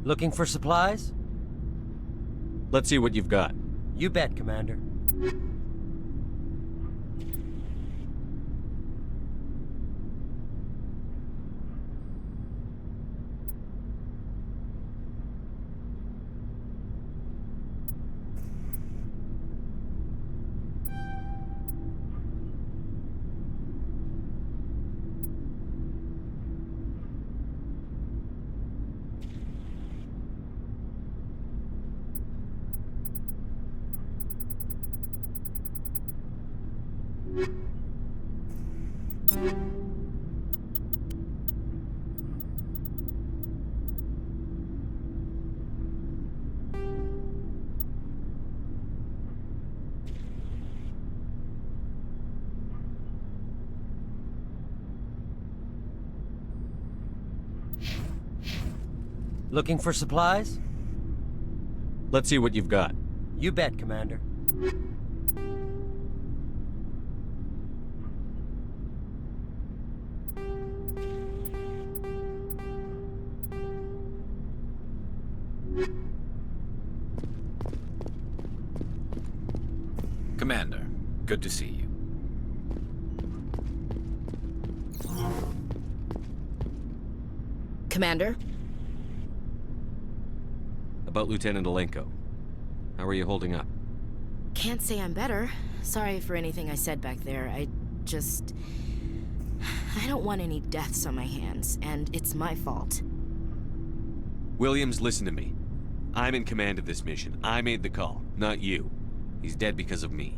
Looking for supplies? Let's see what you've got. You bet, Commander. Looking for supplies? Let's see what you've got. You bet, Commander. Commander, good to see you. Commander? About Lieutenant Alenko. How are you holding up? Can't say I'm better. Sorry for anything I said back there. I don't want any deaths on my hands, and it's my fault. Williams, listen to me. I'm in command of this mission. I made the call, not you. He's dead because of me.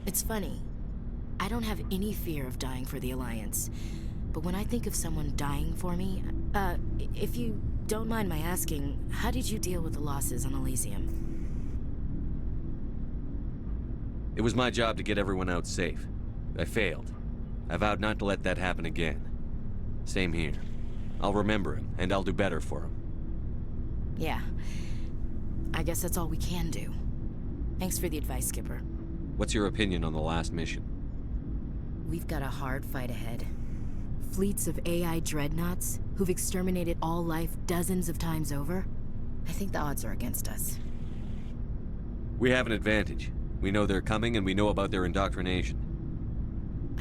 It's funny. I don't have any fear of dying for the Alliance. But when I think of someone dying for me, if you don't mind my asking, how did you deal with the losses on Elysium? It was my job to get everyone out safe. I failed. I vowed not to let that happen again. Same here. I'll remember him, and I'll do better for him. Yeah. I guess that's all we can do. Thanks for the advice, Skipper. What's your opinion on the last mission? We've got a hard fight ahead. Fleets of AI dreadnoughts who've exterminated all life dozens of times over. I think the odds are against us. We have an advantage. We know they're coming, and we know about their indoctrination.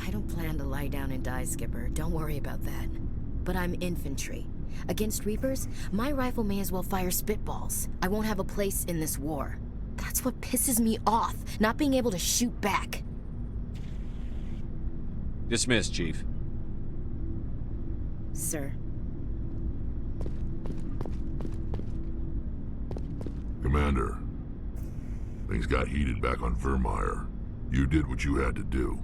I don't plan to lie down and die, Skipper. Don't worry about that. But I'm infantry. Against Reapers, my rifle may as well fire spitballs. I won't have a place in this war. That's what pisses me off, not being able to shoot back. Dismissed, Chief. Sir. Commander, things got heated back on Vermeer. You did what you had to do.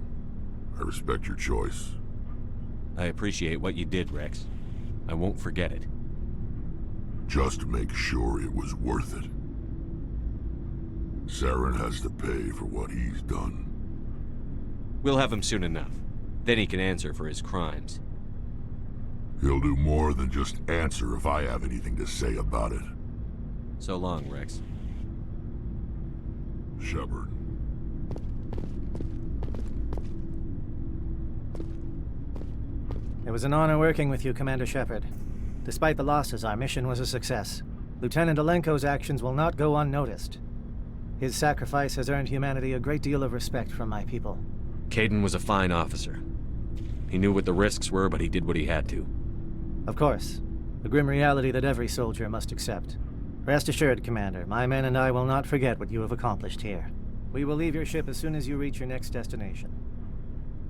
I respect your choice. I appreciate what you did, Rex. I won't forget it. Just make sure it was worth it. Saren has to pay for what he's done. We'll have him soon enough. Then he can answer for his crimes. He'll do more than just answer if I have anything to say about it. So long, Rex. Shepard. It was an honor working with you, Commander Shepard. Despite the losses, our mission was a success. Lieutenant Alenko's actions will not go unnoticed. His sacrifice has earned humanity a great deal of respect from my people. Kaidan was a fine officer. He knew what the risks were, but he did what he had to. Of course. The grim reality that every soldier must accept. Rest assured, Commander, my men and I will not forget what you have accomplished here. We will leave your ship as soon as you reach your next destination.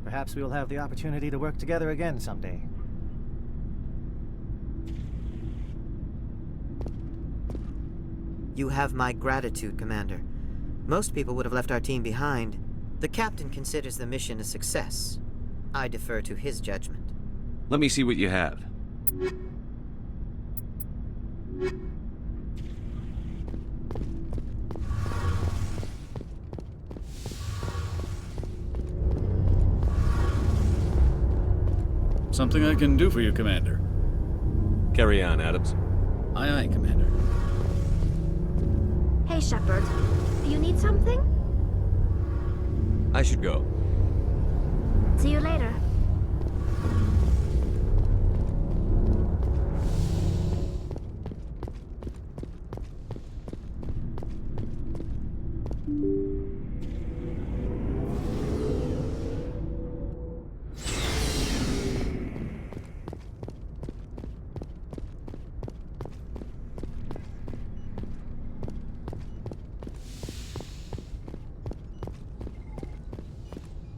Perhaps we will have the opportunity to work together again someday. You have my gratitude, Commander. Most people would have left our team behind. The captain considers the mission a success. I defer to his judgment. Let me see what you have. Something I can do for you, Commander. Carry on, Adams. Aye, aye, Commander. Hey, Shepard. You need something? I should go. See you later.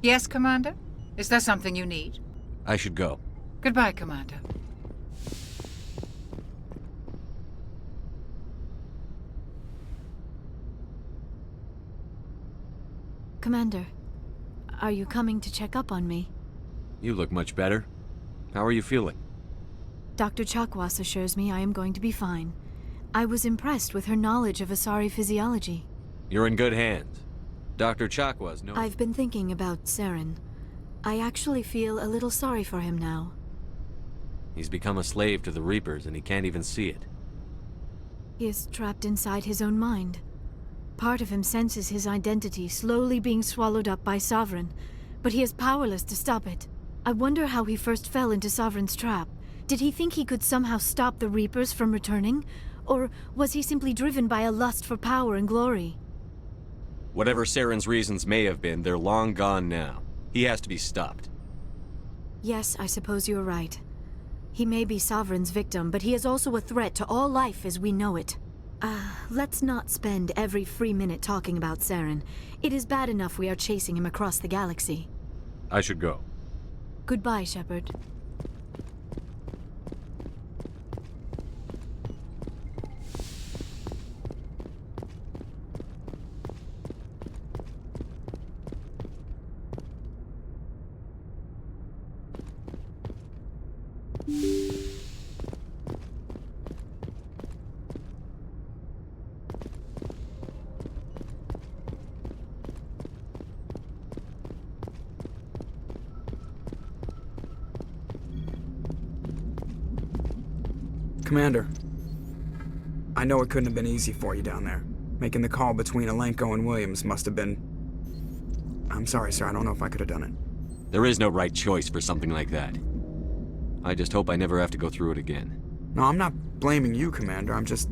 Yes, Commander? Is there something you need? I should go. Goodbye, Commander. Commander, are you coming to check up on me? You look much better. How are you feeling? Dr. Chakwas assures me I am going to be fine. I was impressed with her knowledge of Asari physiology. You're in good hands. Dr. Chakwas knows... I've been thinking about Saren. I actually feel a little sorry for him now. He's become a slave to the Reapers and he can't even see it. He is trapped inside his own mind. Part of him senses his identity slowly being swallowed up by Sovereign, but he is powerless to stop it. I wonder how he first fell into Sovereign's trap. Did he think he could somehow stop the Reapers from returning? Or was he simply driven by a lust for power and glory? Whatever Saren's reasons may have been, they're long gone now. He has to be stopped. Yes, I suppose you're right. He may be Sovereign's victim, but he is also a threat to all life as we know it. Let's not spend every free minute talking about Saren. It is bad enough we are chasing him across the galaxy. I should go. Goodbye, Shepard. Commander, I know it couldn't have been easy for you down there. Making the call between Alenko and Williams must have been... I'm sorry, sir. I don't know if I could have done it. There is no right choice for something like that. I just hope I never have to go through it again. No, I'm not blaming you, Commander. I'm just...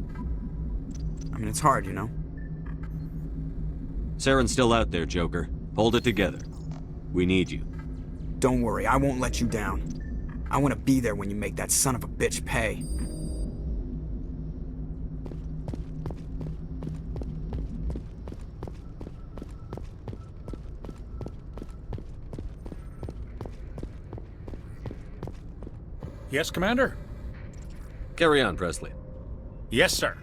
I mean, it's hard, you know? Saren's still out there, Joker. Hold it together. We need you. Don't worry, I won't let you down. I want to be there when you make that son of a bitch pay. Yes, Commander? Carry on, Presley. Yes, sir.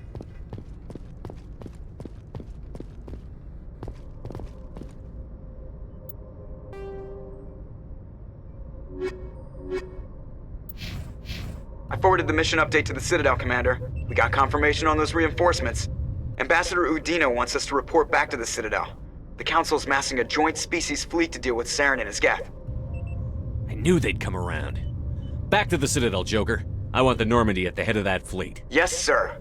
I forwarded the mission update to the Citadel, Commander. We got confirmation on those reinforcements. Ambassador Udino wants us to report back to the Citadel. The Council's massing a joint species fleet to deal with Saren and his geth. I knew they'd come around. Back to the Citadel, Joker. I want the Normandy at the head of that fleet. Yes, sir.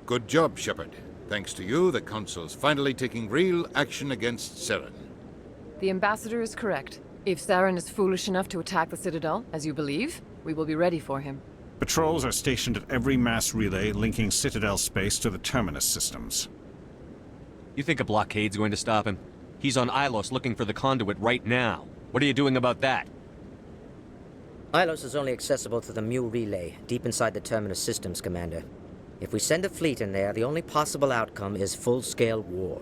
Good job, Shepard. Thanks to you, the Council's finally taking real action against Saren. The Ambassador is correct. If Saren is foolish enough to attack the Citadel, as you believe, we will be ready for him. Patrols are stationed at every mass relay linking Citadel space to the Terminus systems. You think a blockade's going to stop him? He's on Ilos looking for the conduit right now. What are you doing about that? Ilos is only accessible to the Mu relay, deep inside the Terminus systems, Commander. If we send a fleet in there, the only possible outcome is full-scale war.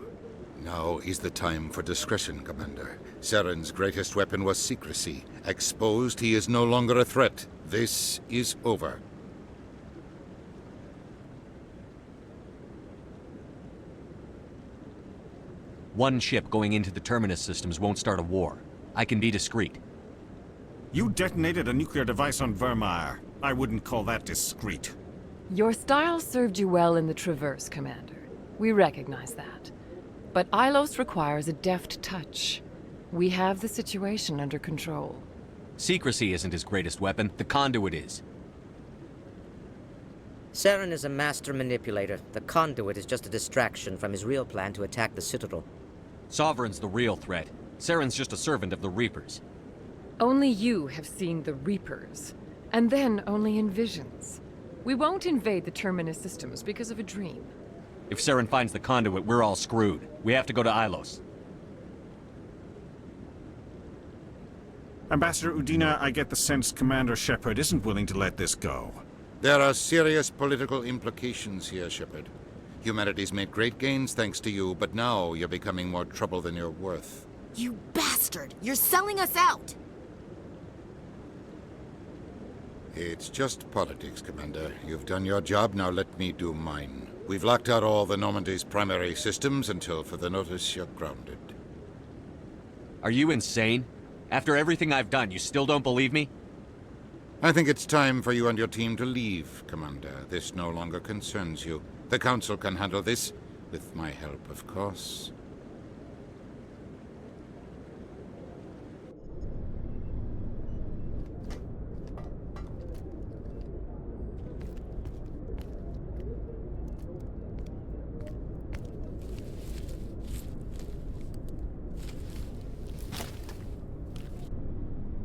Now is the time for discretion, Commander. Saren's greatest weapon was secrecy. Exposed, he is no longer a threat. This is over. One ship going into the Terminus systems won't start a war. I can be discreet. You detonated a nuclear device on Vermeer. I wouldn't call that discreet. Your style served you well in the Traverse, Commander. We recognize that. But Ilos requires a deft touch. We have the situation under control. Secrecy isn't his greatest weapon. The conduit is. Saren is a master manipulator. The conduit is just a distraction from his real plan to attack the Citadel. Sovereign's the real threat. Saren's just a servant of the Reapers. Only you have seen the Reapers. And then only in visions. We won't invade the Terminus systems because of a dream. If Saren finds the conduit, we're all screwed. We have to go to Ilos. Ambassador Udina, I get the sense Commander Shepard isn't willing to let this go. There are serious political implications here, Shepard. Humanity's made great gains thanks to you, but now you're becoming more trouble than you're worth. You bastard! You're selling us out! It's just politics, Commander. You've done your job, now let me do mine. We've locked out all the Normandy's primary systems until further notice you're grounded. Are you insane? After everything I've done, you still don't believe me? I think it's time for you and your team to leave, Commander. This no longer concerns you. The Council can handle this, with my help, of course.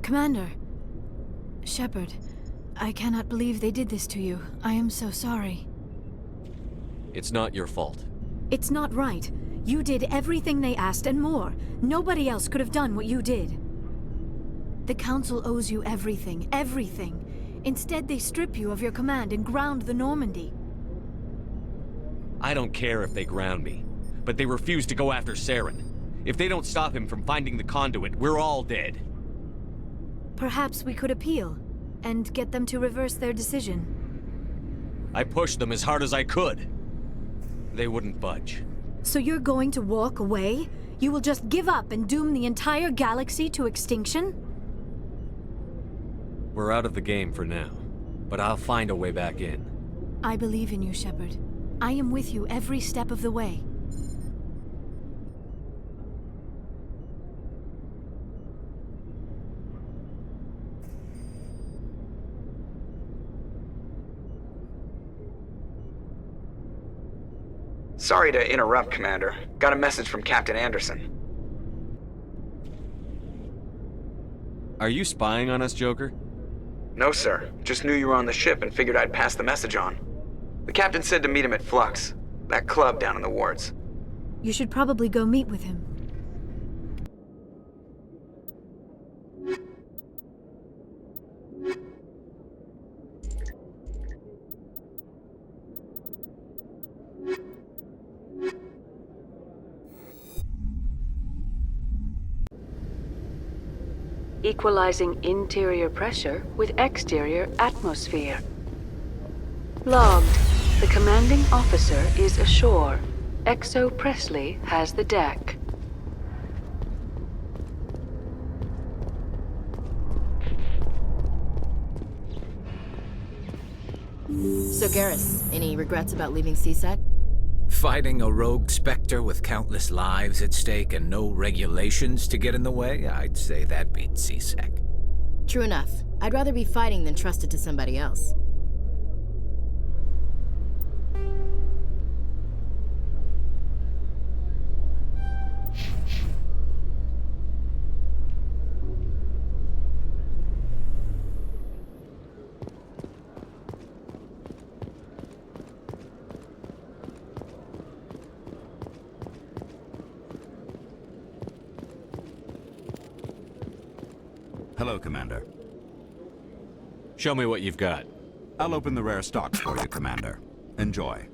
Commander. Shepard, I cannot believe they did this to you. I am so sorry. It's not your fault. It's not right. You did everything they asked and more. Nobody else could have done what you did. The Council owes you everything, everything. Instead, they strip you of your command and ground the Normandy. I don't care if they ground me, but they refuse to go after Saren. If they don't stop him from finding the conduit, we're all dead. Perhaps we could appeal, and get them to reverse their decision. I pushed them as hard as I could. They wouldn't budge. So you're going to walk away? You will just give up and doom the entire galaxy to extinction? We're out of the game for now, but I'll find a way back in. I believe in you, Shepard. I am with you every step of the way. Sorry to interrupt, Commander. Got a message from Captain Anderson. Are you spying on us, Joker? No, sir. Just knew you were on the ship and figured I'd pass the message on. The captain said to meet him at Flux, that club down in the wards. You should probably go meet with him. Equalizing interior pressure with exterior atmosphere. Logged. The commanding officer is ashore. Exo Presley has the deck. So Garrus, any regrets about leaving CSEC? Fighting a rogue Spectre with countless lives at stake and no regulations to get in the way? I'd say that beats CSEC. True enough. I'd rather be fighting than trusted to somebody else. Hello, Commander. Show me what you've got. I'll open the rare stocks for you, Commander. Enjoy.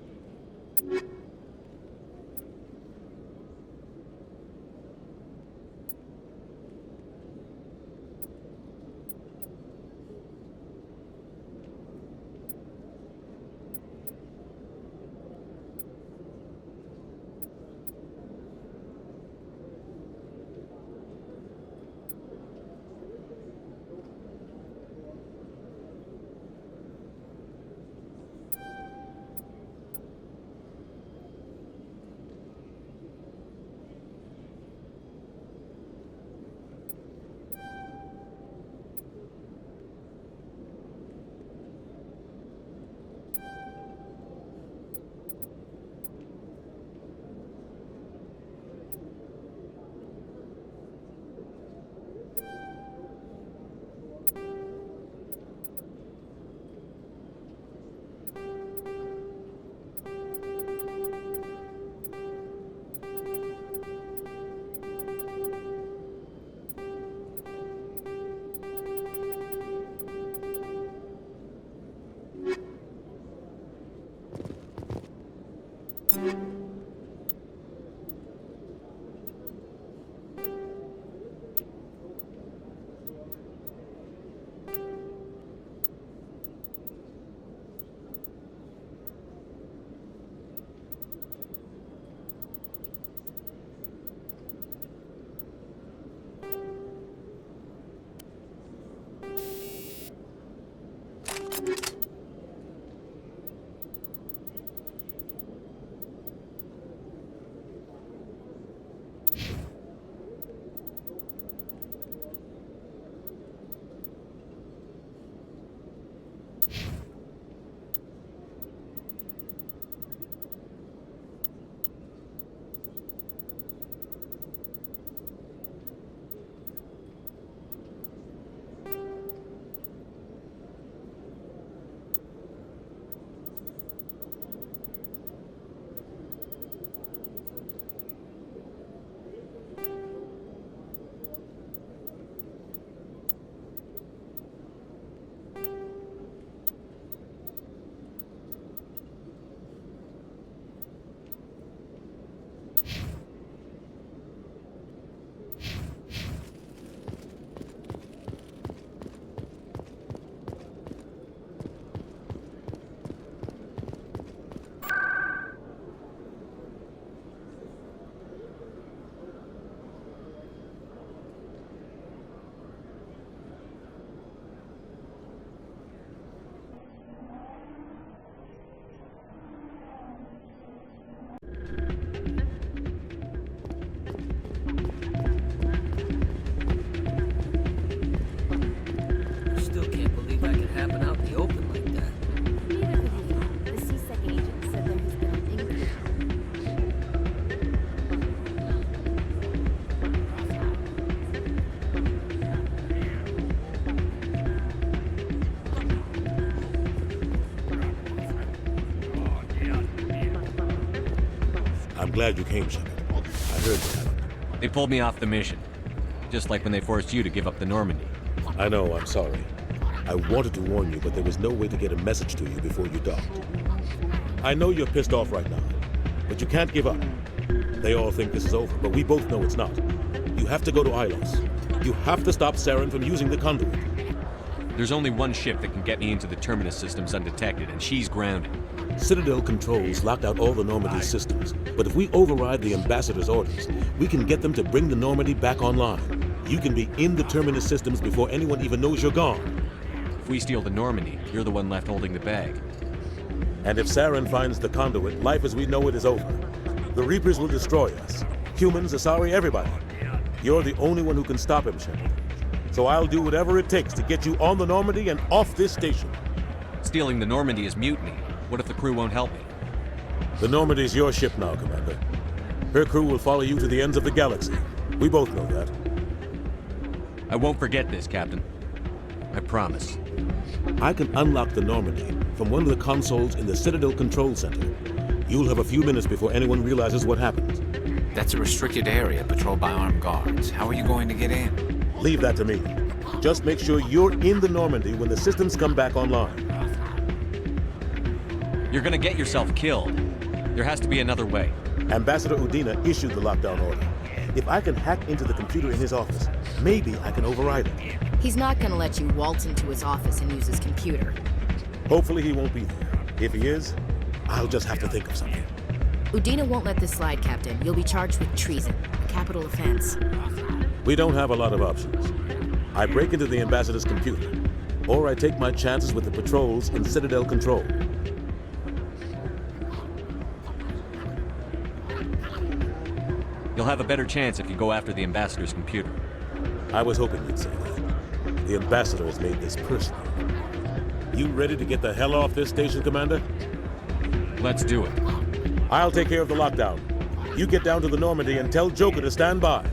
I'm glad you came, Shepard. I heard what happened. They pulled me off the mission. Just like when they forced you to give up the Normandy. I know, I'm sorry. I wanted to warn you, but there was no way to get a message to you before you docked. I know you're pissed off right now, but you can't give up. They all think this is over, but we both know it's not. You have to go to Ilos. You have to stop Saren from using the conduit. There's only one ship that can get me into the Terminus systems undetected, and she's grounded. Citadel controls locked out all the Normandy systems, but if we override the Ambassador's orders, we can get them to bring the Normandy back online. You can be in the Terminus systems before anyone even knows you're gone. If we steal the Normandy, you're the one left holding the bag. And if Saren finds the conduit, life as we know it is over. The Reapers will destroy us. Humans, Asari, everybody. You're the only one who can stop him, Shepard. So I'll do whatever it takes to get you on the Normandy and off this station. Stealing the Normandy is mutiny. What if the crew won't help me? The Normandy's your ship now, Commander. Her crew will follow you to the ends of the galaxy. We both know that. I won't forget this, Captain. I promise. I can unlock the Normandy from one of the consoles in the Citadel Control Center. You'll have a few minutes before anyone realizes what happened. That's a restricted area patrolled by armed guards. How are you going to get in? Leave that to me. Just make sure you're in the Normandy when the systems come back online. You're gonna get yourself killed. There has to be another way. Ambassador Udina issued the lockdown order. If I can hack into the computer in his office, maybe I can override it. He's not gonna let you waltz into his office and use his computer. Hopefully he won't be there. If he is, I'll just have to think of something. Udina won't let this slide, Captain. You'll be charged with treason, a capital offense. We don't have a lot of options. I break into the Ambassador's computer, or I take my chances with the patrols in Citadel Control. You'll have a better chance if you go after the Ambassador's computer. I was hoping you'd say that. The Ambassador has made this personal. You ready to get the hell off this station, Commander? Let's do it. I'll take care of the lockdown. You get down to the Normandy and tell Joker to stand by.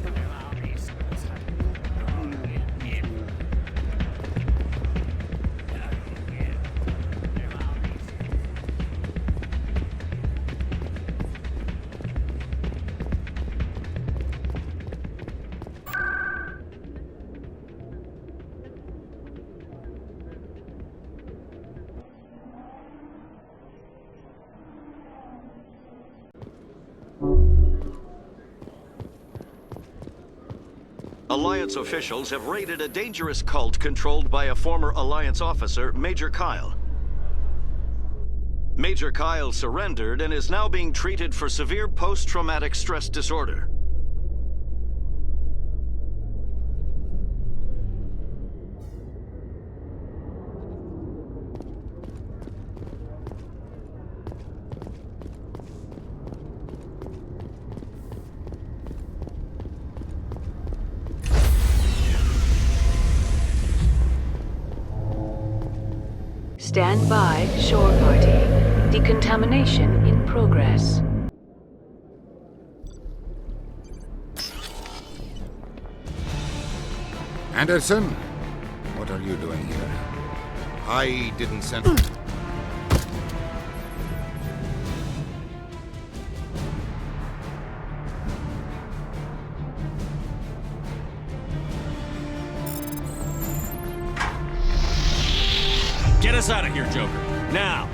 Alliance officials have raided a dangerous cult controlled by a former Alliance officer, Major Kyle. Major Kyle surrendered and is now being treated for severe post-traumatic stress disorder. Stand by, shore party. Decontamination in progress. Anderson, what are you doing here? I didn't send... Get us out of here, Joker. Now!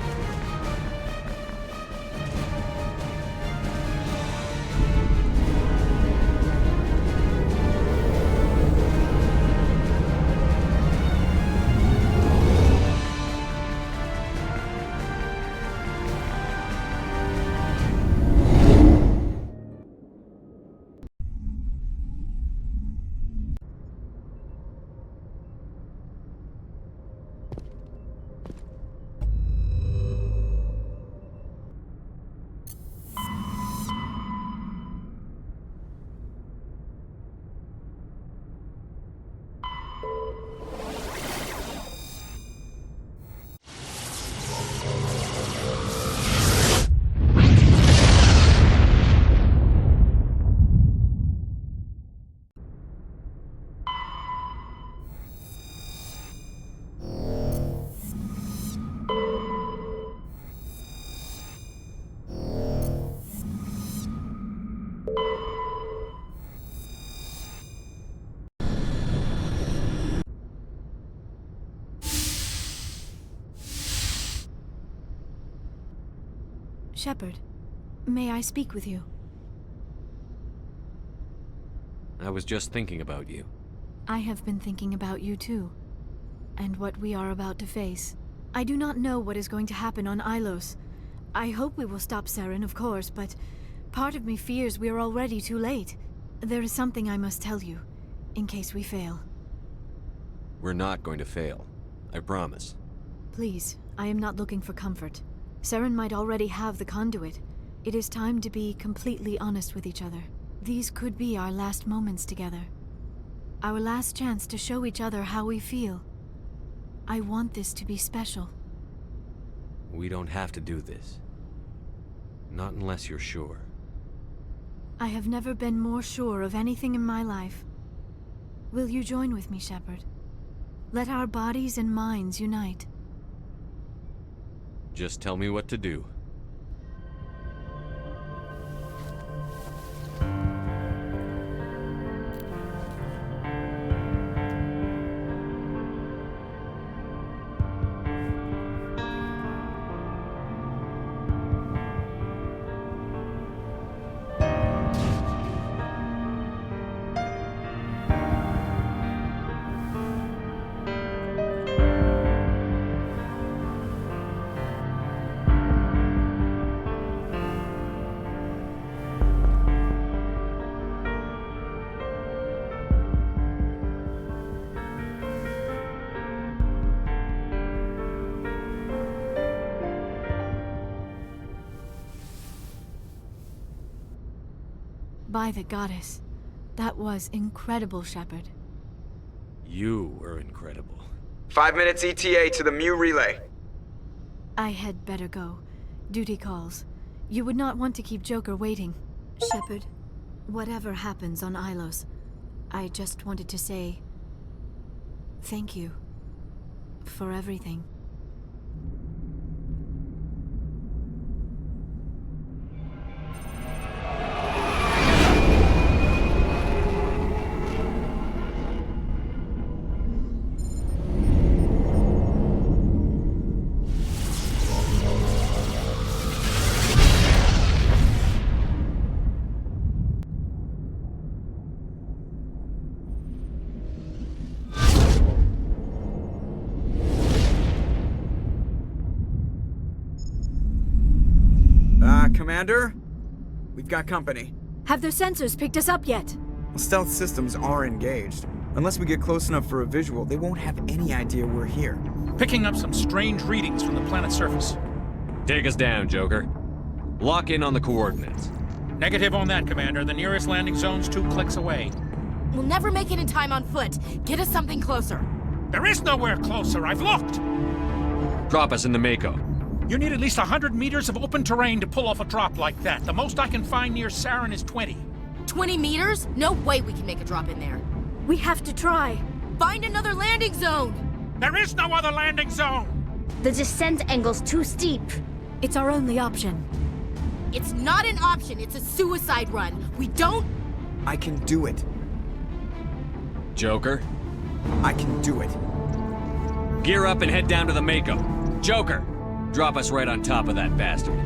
Shepard, may I speak with you? I was just thinking about you. I have been thinking about you too, and what we are about to face. I do not know what is going to happen on Ilos. I hope we will stop Saren, of course, but part of me fears we are already too late. There is something I must tell you, in case we fail. We're not going to fail. I promise. Please, I am not looking for comfort. Saren might already have the conduit. It is time to be completely honest with each other. These could be our last moments together. Our last chance to show each other how we feel. I want this to be special. We don't have to do this. Not unless you're sure. I have never been more sure of anything in my life. Will you join with me, Shepard? Let our bodies and minds unite. Just tell me what to do. By the goddess, that was incredible, Shepard. You were incredible. 5 minutes ETA to the Mu relay. I had better go. Duty calls. You would not want to keep Joker waiting. Shepard, whatever happens on Ilos, I just wanted to say thank you for everything. Commander. We've got company. Have their sensors picked us up yet? Well, stealth systems are engaged. Unless we get close enough for a visual, they won't have any idea we're here. Picking up some strange readings from the planet's surface. Take us down, Joker. Lock in on the coordinates. Negative on that, Commander. The nearest landing zone's 2 clicks away. We'll never make it in time on foot. Get us something closer. There is nowhere closer. I've looked. Drop us in the Mako. You need at least 100 meters of open terrain to pull off a drop like that. The most I can find near Saren is 20. 20 meters? No way we can make a drop in there. We have to try. Find another landing zone! There is no other landing zone! The descent angle's too steep. It's our only option. It's not an option, it's a suicide run. We don't... I can do it. Joker? I can do it. Gear up and head down to the Mako. Joker, drop us right on top of that bastard.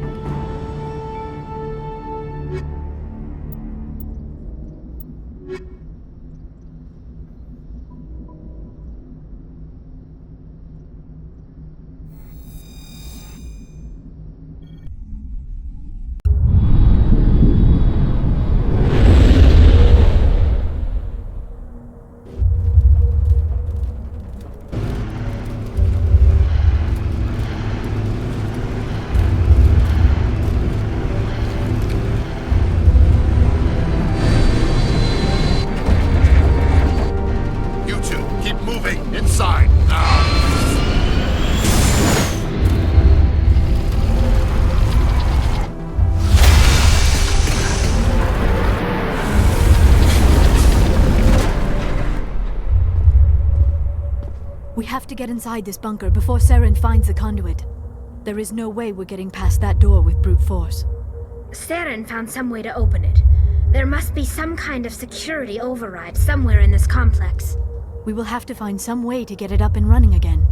We have to get inside this bunker before Saren finds the conduit. There is no way we're getting past that door with brute force. Saren found some way to open it. There must be some kind of security override somewhere in this complex. We will have to find some way to get it up and running again.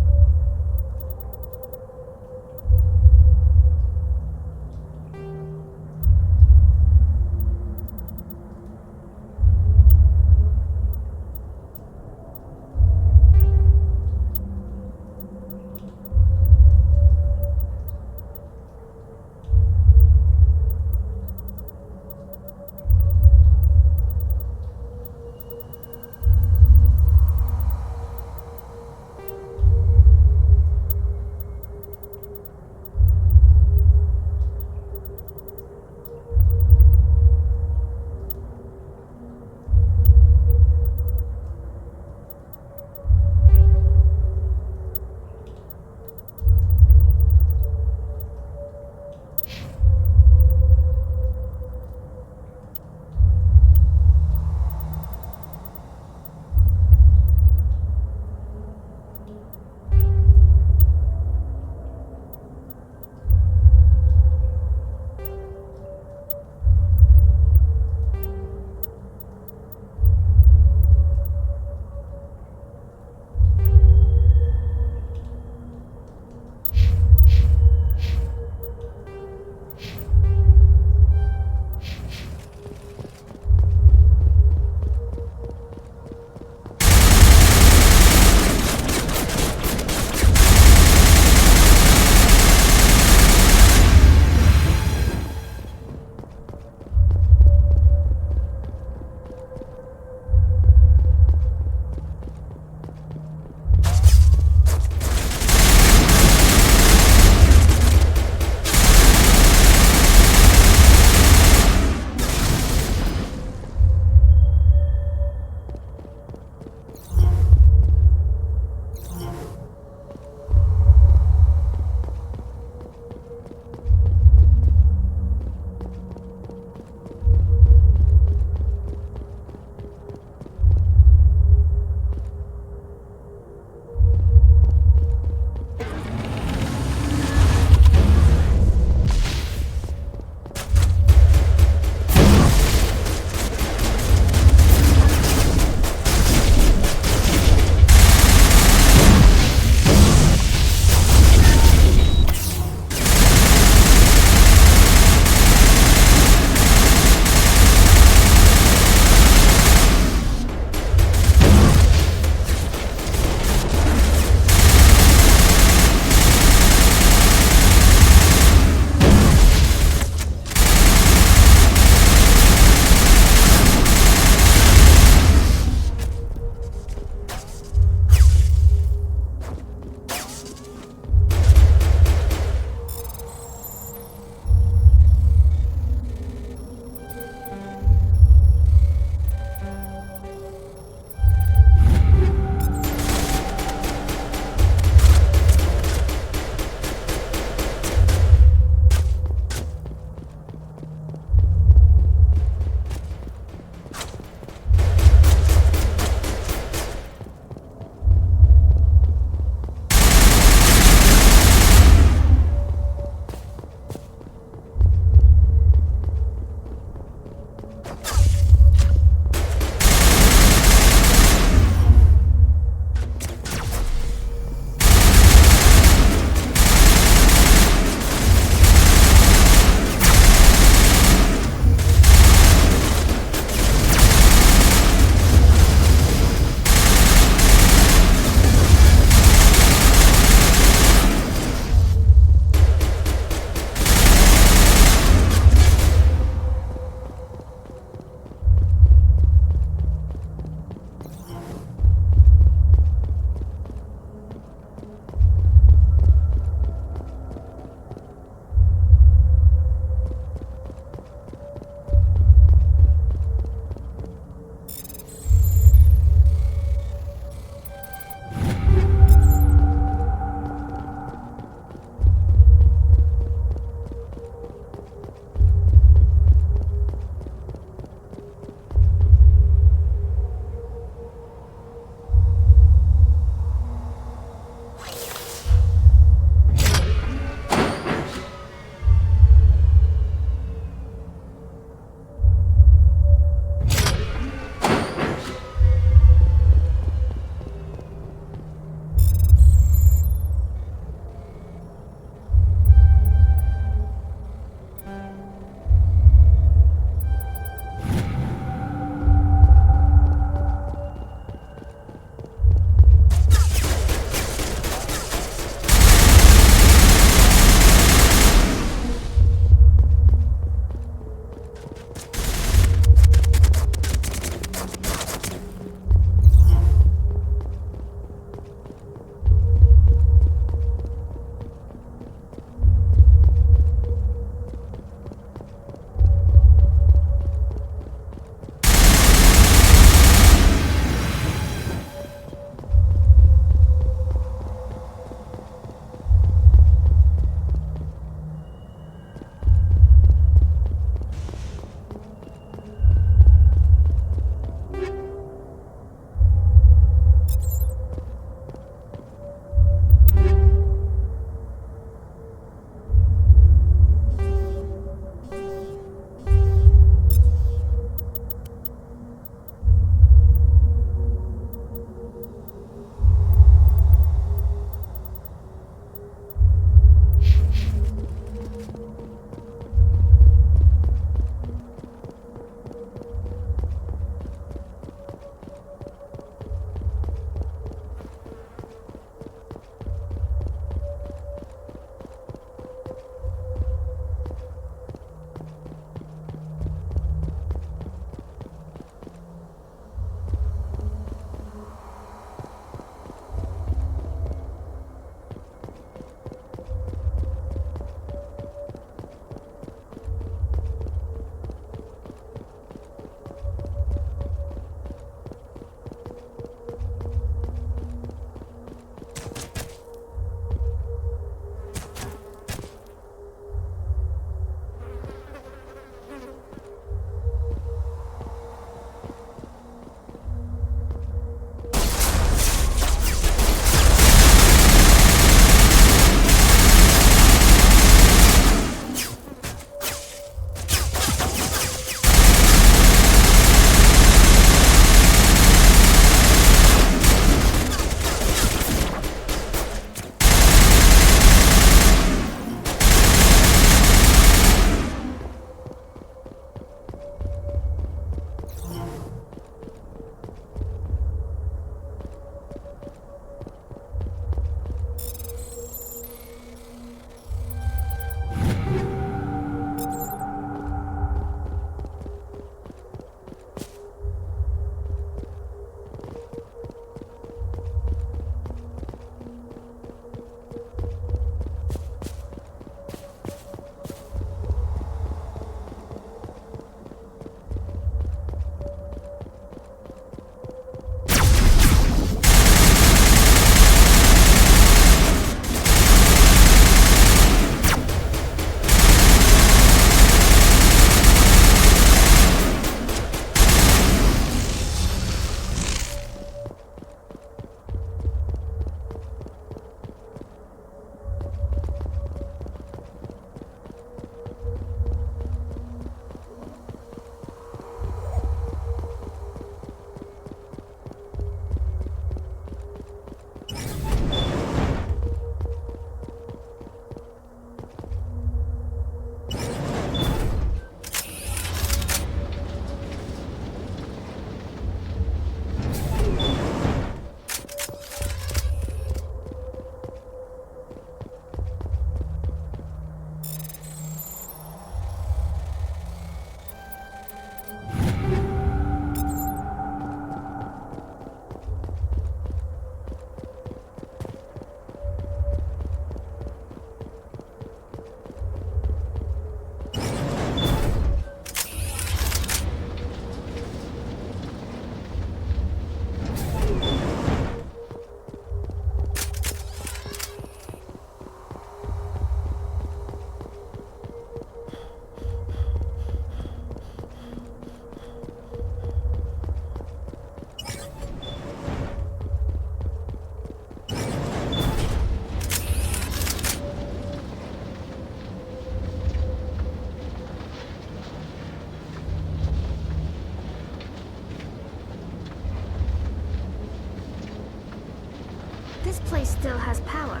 base still has power.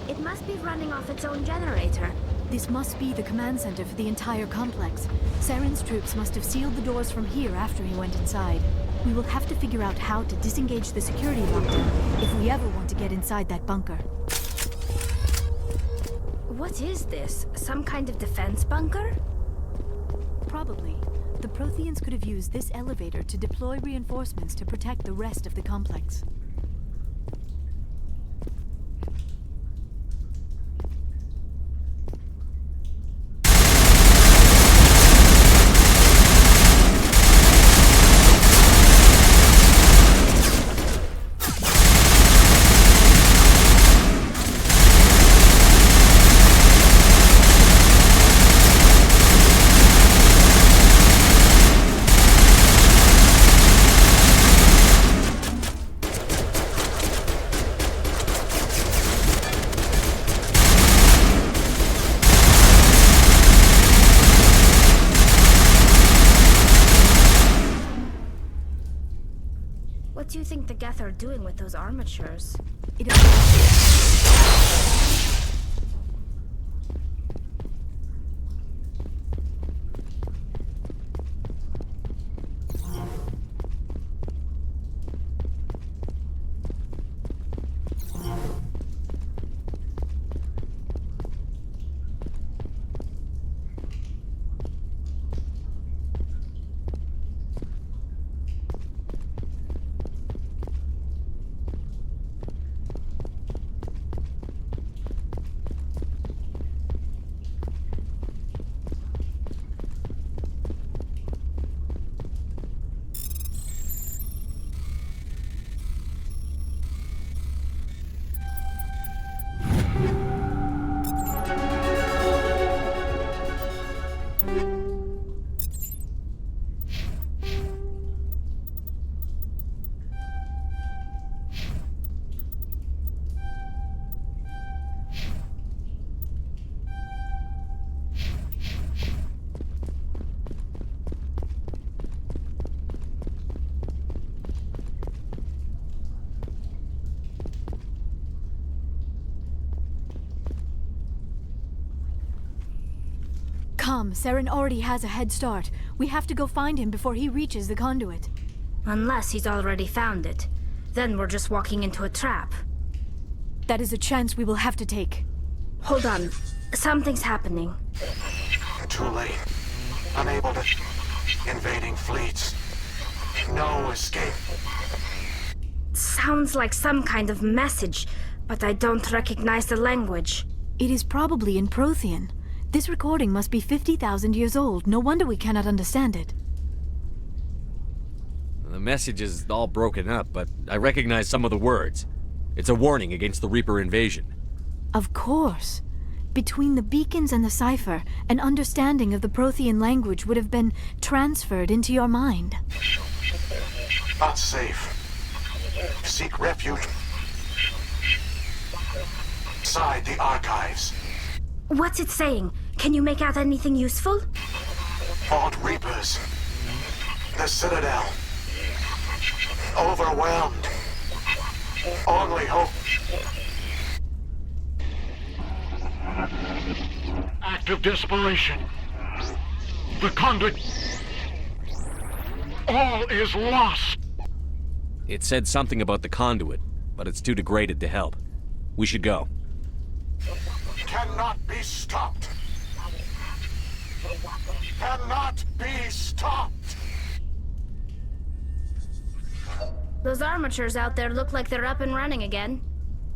It must be running off its own generator. This must be the command center for the entire complex. Saren's troops must have sealed the doors from here after he went inside. We will have to figure out how to disengage the security lockdown if we ever want to get inside that bunker. What is this? Some kind of defense bunker? Probably. The Protheans could have used this elevator to deploy reinforcements to protect the rest of the complex. What do you think the Geth are doing with those armatures? Come, Saren already has a head start. We have to go find him before he reaches the conduit. Unless he's already found it. Then we're just walking into a trap. That is a chance we will have to take. Hold on. Something's happening. Too late. Unable to... Invading fleets. No escape. Sounds like some kind of message, but I don't recognize the language. It is probably in Prothean. This recording must be 50,000 years old. No wonder we cannot understand it. The message is all broken up, but I recognize some of the words. It's a warning against the Reaper invasion. Of course. Between the beacons and the cipher, an understanding of the Prothean language would have been transferred into your mind. Not safe. Seek refuge inside the archives. What's it saying? Can you make out anything useful? Fought Reapers. The Citadel. Overwhelmed. Only hope. Act of desperation. The conduit. All is lost. It said something about the conduit, but it's too degraded to help. We should go. Cannot be stopped. Cannot be stopped. Those armatures out there look like they're up and running again.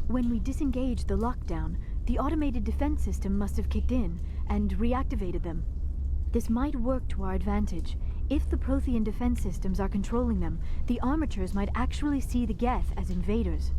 When we disengaged the lockdown, the automated defense system must have kicked in and reactivated them. This might work to our advantage. If the Prothean defense systems are controlling them, the armatures might actually see the Geth as invaders.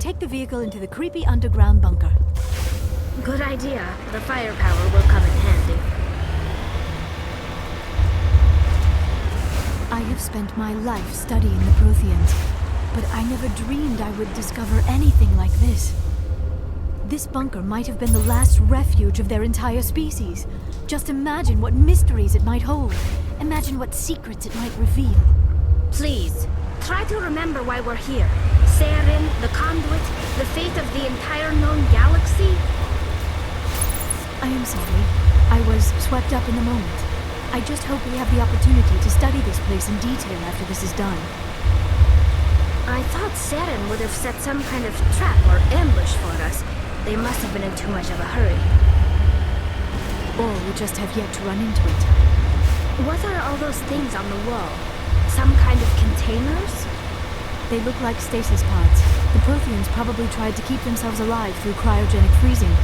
take the vehicle into the creepy underground bunker. Good idea. The firepower will come in handy. I have spent my life studying the Protheans, but I never dreamed I would discover anything like this. This bunker might have been the last refuge of their entire species. Just imagine what mysteries it might hold. Imagine what secrets it might reveal. Please, try to remember why we're here. Saren, the Conduit, the fate of the entire known galaxy. I am sorry. I was swept up in the moment. I just hope we have the opportunity to study this place in detail after this is done. I thought Saren would have set some kind of trap or ambush for us. They must have been in too much of a hurry. Or we just have yet to run into it. What are all those things on the wall? Some kind of containers? They look like stasis pods. The Protheans probably tried to keep themselves alive through cryogenic freezing.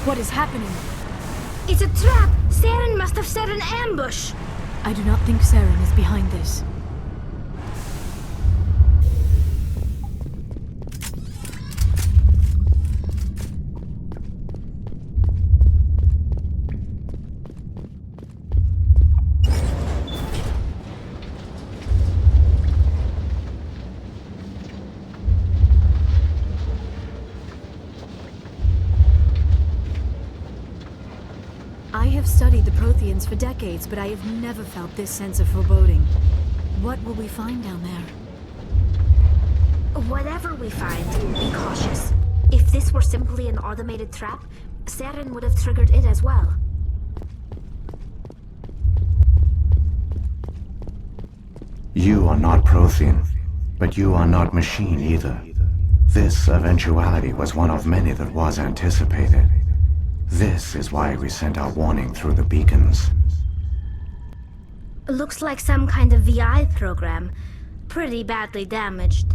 What is happening? It's a trap! Saren must have set an ambush! I do not think Saren is behind this. I have studied the Protheans for decades, but I have never felt this sense of foreboding. What will we find down there? Whatever we find, be cautious. If this were simply an automated trap, Saren would have triggered it as well. You are not Prothean, but you are not machine either. This eventuality was one of many that was anticipated. This is why we sent our warning through the beacons. Looks like some kind of VI program. Pretty badly damaged.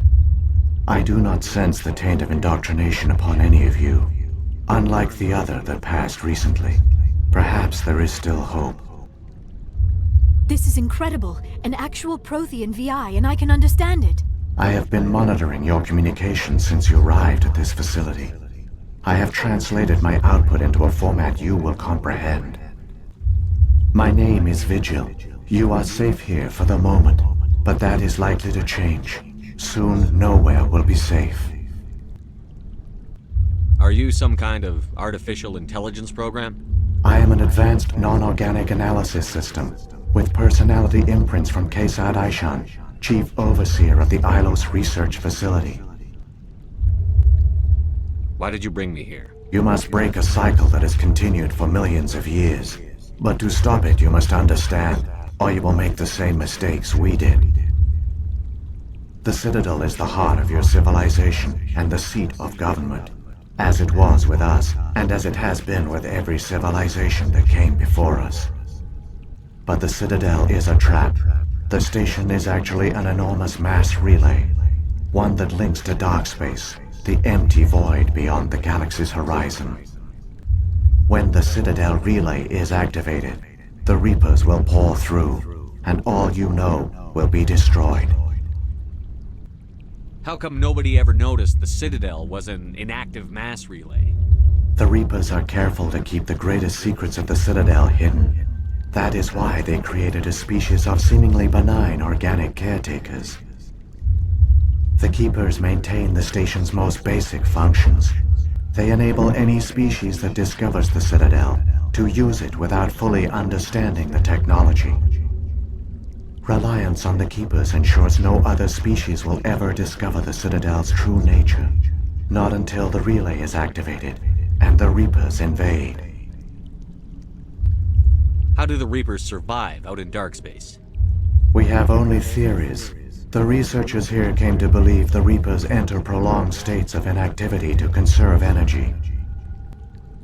I do not sense the taint of indoctrination upon any of you. Unlike the other that passed recently. Perhaps there is still hope. This is incredible. An actual Prothean VI, and I can understand it. I have been monitoring your communications since you arrived at this facility. I have translated my output into a format you will comprehend. My name is Vigil. You are safe here for the moment, but that is likely to change. Soon, nowhere will be safe. Are you some kind of artificial intelligence program? I am an advanced non-organic analysis system, with personality imprints from Kesad Aishan, Chief Overseer of the Ilos Research Facility. Why did you bring me here? You must break a cycle that has continued for millions of years. But to stop it, you must understand, or you will make the same mistakes we did. The Citadel is the heart of your civilization and the seat of government, as it was with us, and as it has been with every civilization that came before us. But the Citadel is a trap. The station is actually an enormous mass relay, one that links to dark space, the empty void beyond the galaxy's horizon. When the Citadel relay is activated, the Reapers will pour through, and all you know will be destroyed. How come nobody ever noticed the Citadel was an inactive mass relay? The Reapers are careful to keep the greatest secrets of the Citadel hidden. That is why they created a species of seemingly benign organic caretakers. The Keepers maintain the station's most basic functions. They enable any species that discovers the Citadel to use it without fully understanding the technology. Reliance on the Keepers ensures no other species will ever discover the Citadel's true nature. Not until the relay is activated, and the Reapers invade. How do the Reapers survive out in dark space? We have only theories. The researchers here came to believe the Reapers enter prolonged states of inactivity to conserve energy.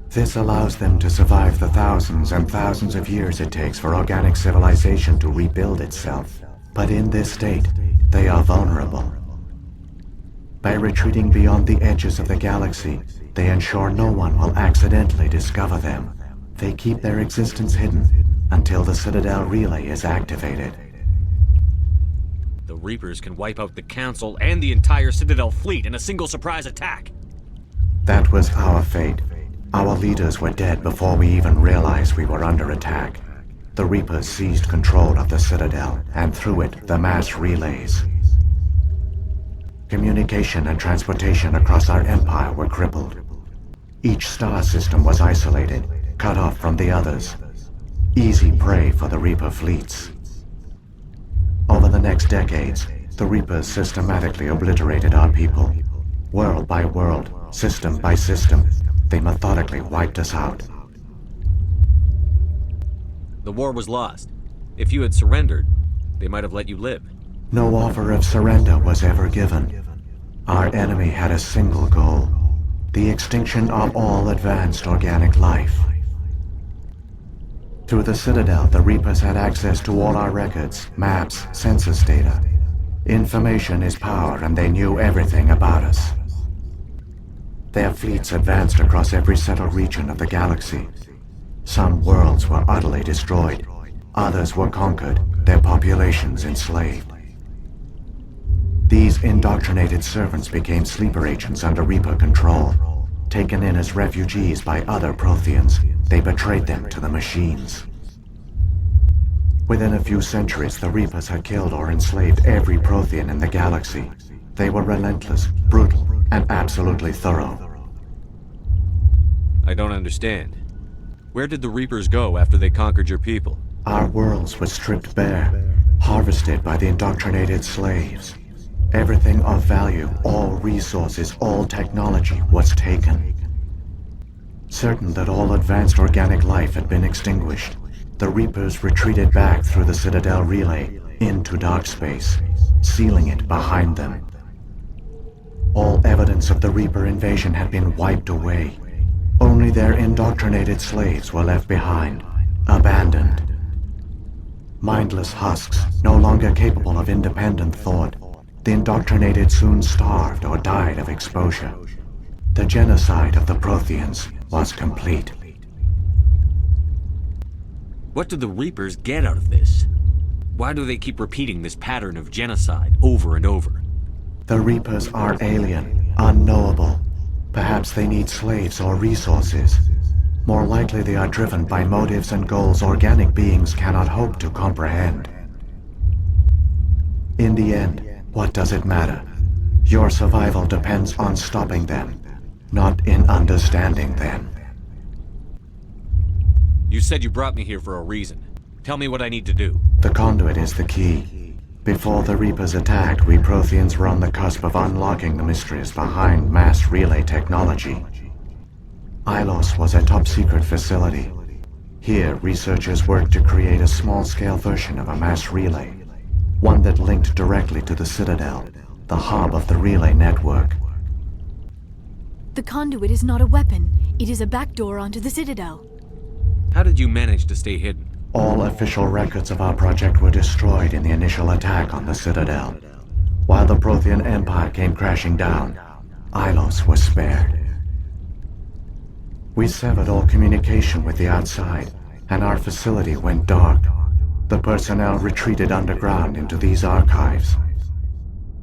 This allows them to survive the thousands and thousands of years it takes for organic civilization to rebuild itself. But in this state, they are vulnerable. By retreating beyond the edges of the galaxy, they ensure no one will accidentally discover them. They keep their existence hidden until the Citadel relay is activated. The Reapers can wipe out the Council and the entire Citadel fleet in a single surprise attack. That was our fate. Our leaders were dead before we even realized we were under attack. The Reapers seized control of the Citadel, and through it, the mass relays. Communication and transportation across our empire were crippled. Each star system was isolated, cut off from the others. Easy prey for the Reaper fleets. Over the next decades, the Reapers systematically obliterated our people. World by world, system by system, they methodically wiped us out. The war was lost. If you had surrendered, they might have let you live. No offer of surrender was ever given. Our enemy had a single goal: the extinction of all advanced organic life. Through the Citadel, the Reapers had access to all our records, maps, census data. Information is power, and they knew everything about us. Their fleets advanced across every settled region of the galaxy. Some worlds were utterly destroyed. Others were conquered, their populations enslaved. These indoctrinated servants became sleeper agents under Reaper control. Taken in as refugees by other Protheans, they betrayed them to the machines. Within a few centuries, the Reapers had killed or enslaved every Prothean in the galaxy. They were relentless, brutal, and absolutely thorough. I don't understand. Where did the Reapers go after they conquered your people? Our worlds were stripped bare, harvested by the indoctrinated slaves. Everything of value, all resources, all technology was taken. Certain that all advanced organic life had been extinguished, the Reapers retreated back through the Citadel relay into dark space, sealing it behind them. All evidence of the Reaper invasion had been wiped away. Only their indoctrinated slaves were left behind, abandoned. Mindless husks, no longer capable of independent thought, the indoctrinated soon starved or died of exposure. The genocide of the Protheans was complete. What do the Reapers get out of this? Why do they keep repeating this pattern of genocide over and over? The Reapers are alien, unknowable. Perhaps they need slaves or resources. More likely they are driven by motives and goals organic beings cannot hope to comprehend. In the end, what does it matter? Your survival depends on stopping them, not in understanding them. You said you brought me here for a reason. Tell me what I need to do. The conduit is the key. Before the Reapers attacked, we Protheans were on the cusp of unlocking the mysteries behind mass relay technology. Ilos was a top-secret facility. Here, researchers worked to create a small-scale version of a mass relay, one that linked directly to the Citadel, the hub of the relay network. The conduit is not a weapon. It is a backdoor onto the Citadel. How did you manage to stay hidden? All official records of our project were destroyed in the initial attack on the Citadel. While the Prothean Empire came crashing down, Ilos was spared. We severed all communication with the outside, and our facility went dark. The personnel retreated underground into these archives.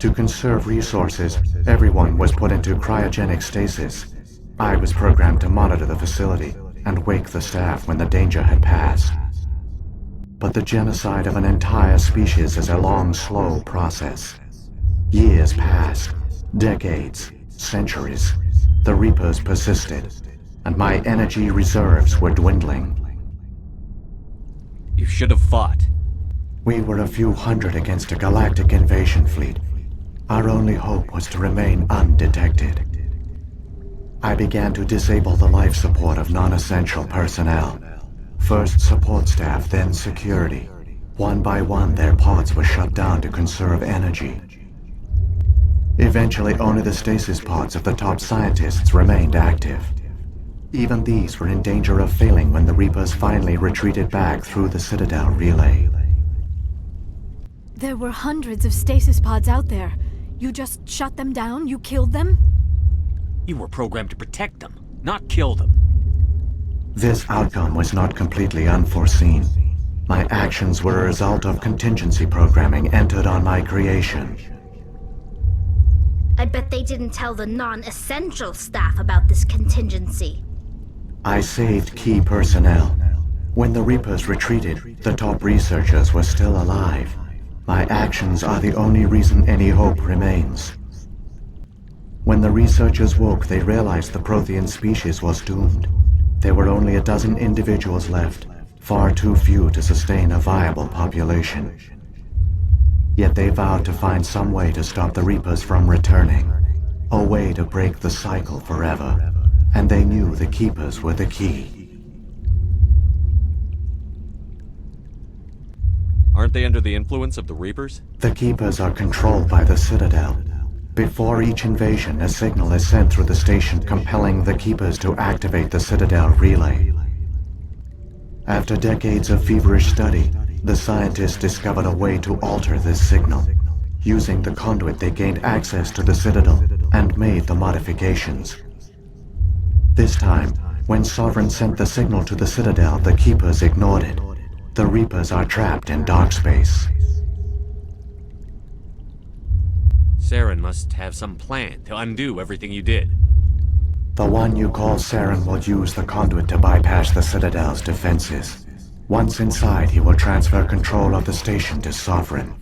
To conserve resources, everyone was put into cryogenic stasis. I was programmed to monitor the facility and wake the staff when the danger had passed. But the genocide of an entire species is a long, slow process. Years passed, decades, centuries. The Reapers persisted, and my energy reserves were dwindling. You should have fought. We were a few hundred against a galactic invasion fleet. Our only hope was to remain undetected. I began to disable the life support of non-essential personnel. First support staff, then security. One by one, their pods were shut down to conserve energy. Eventually, only the stasis pods of the top scientists remained active. Even these were in danger of failing when the Reapers finally retreated back through the Citadel relay. There were hundreds of stasis pods out there. You just shut them down? You killed them? You were programmed to protect them, not kill them. This outcome was not completely unforeseen. My actions were a result of contingency programming entered on my creation. I bet they didn't tell the non-essential staff about this contingency. I saved key personnel. When the Reapers retreated, the top researchers were still alive. My actions are the only reason any hope remains. When the researchers woke, they realized the Prothean species was doomed. There were only a dozen individuals left, far too few to sustain a viable population. Yet they vowed to find some way to stop the Reapers from returning, a way to break the cycle forever, and they knew the Keepers were the key. Aren't they under the influence of the Reapers? The Keepers are controlled by the Citadel. Before each invasion, a signal is sent through the station compelling the Keepers to activate the Citadel relay. After decades of feverish study, the scientists discovered a way to alter this signal. Using the conduit, they gained access to the Citadel and made the modifications. This time, when Sovereign sent the signal to the Citadel, the Keepers ignored it. The Reapers are trapped in dark space. Saren must have some plan to undo everything you did. The one you call Saren will use the conduit to bypass the Citadel's defenses. Once inside, he will transfer control of the station to Sovereign.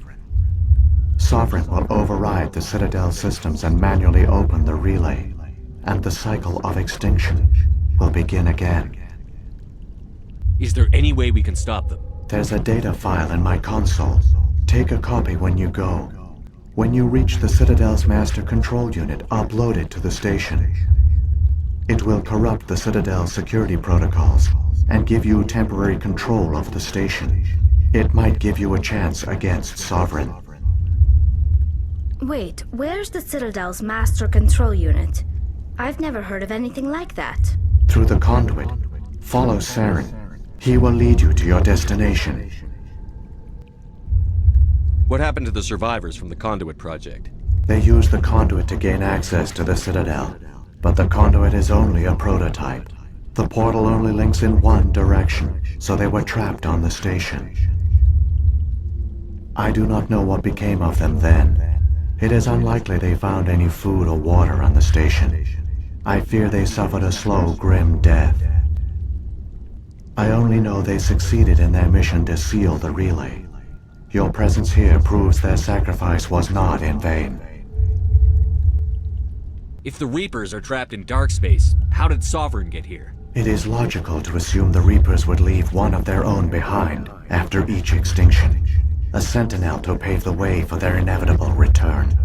Sovereign will override the Citadel systems and manually open the relay, and the cycle of extinction will begin again. Is there any way we can stop them? There's a data file in my console. Take a copy when you go. When you reach the Citadel's master control unit, upload it to the station. It will corrupt the Citadel's security protocols and give you temporary control of the station. It might give you a chance against Sovereign. Wait, where's the Citadel's master control unit? I've never heard of anything like that. Through the conduit, follow Saren. He will lead you to your destination. What happened to the survivors from the Conduit project? They used the conduit to gain access to the Citadel, but the conduit is only a prototype. The portal only links in one direction, so they were trapped on the station. I do not know what became of them then. It is unlikely they found any food or water on the station. I fear they suffered a slow, grim death. I only know they succeeded in their mission to seal the relay. Your presence here proves their sacrifice was not in vain. If the Reapers are trapped in dark space, how did Sovereign get here? It is logical to assume the Reapers would leave one of their own behind after each extinction. A sentinel to pave the way for their inevitable return.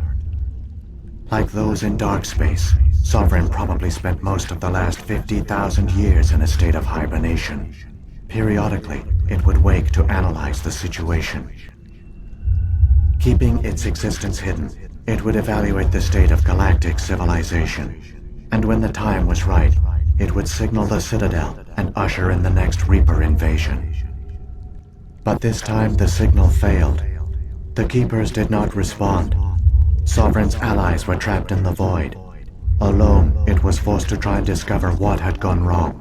Like those in dark space, Sovereign probably spent most of the last 50,000 years in a state of hibernation. Periodically, it would wake to analyze the situation. Keeping its existence hidden, it would evaluate the state of galactic civilization. And when the time was right, it would signal the Citadel and usher in the next Reaper invasion. But this time the signal failed. The Keepers did not respond. Sovereign's allies were trapped in the void. Alone, it was forced to try and discover what had gone wrong.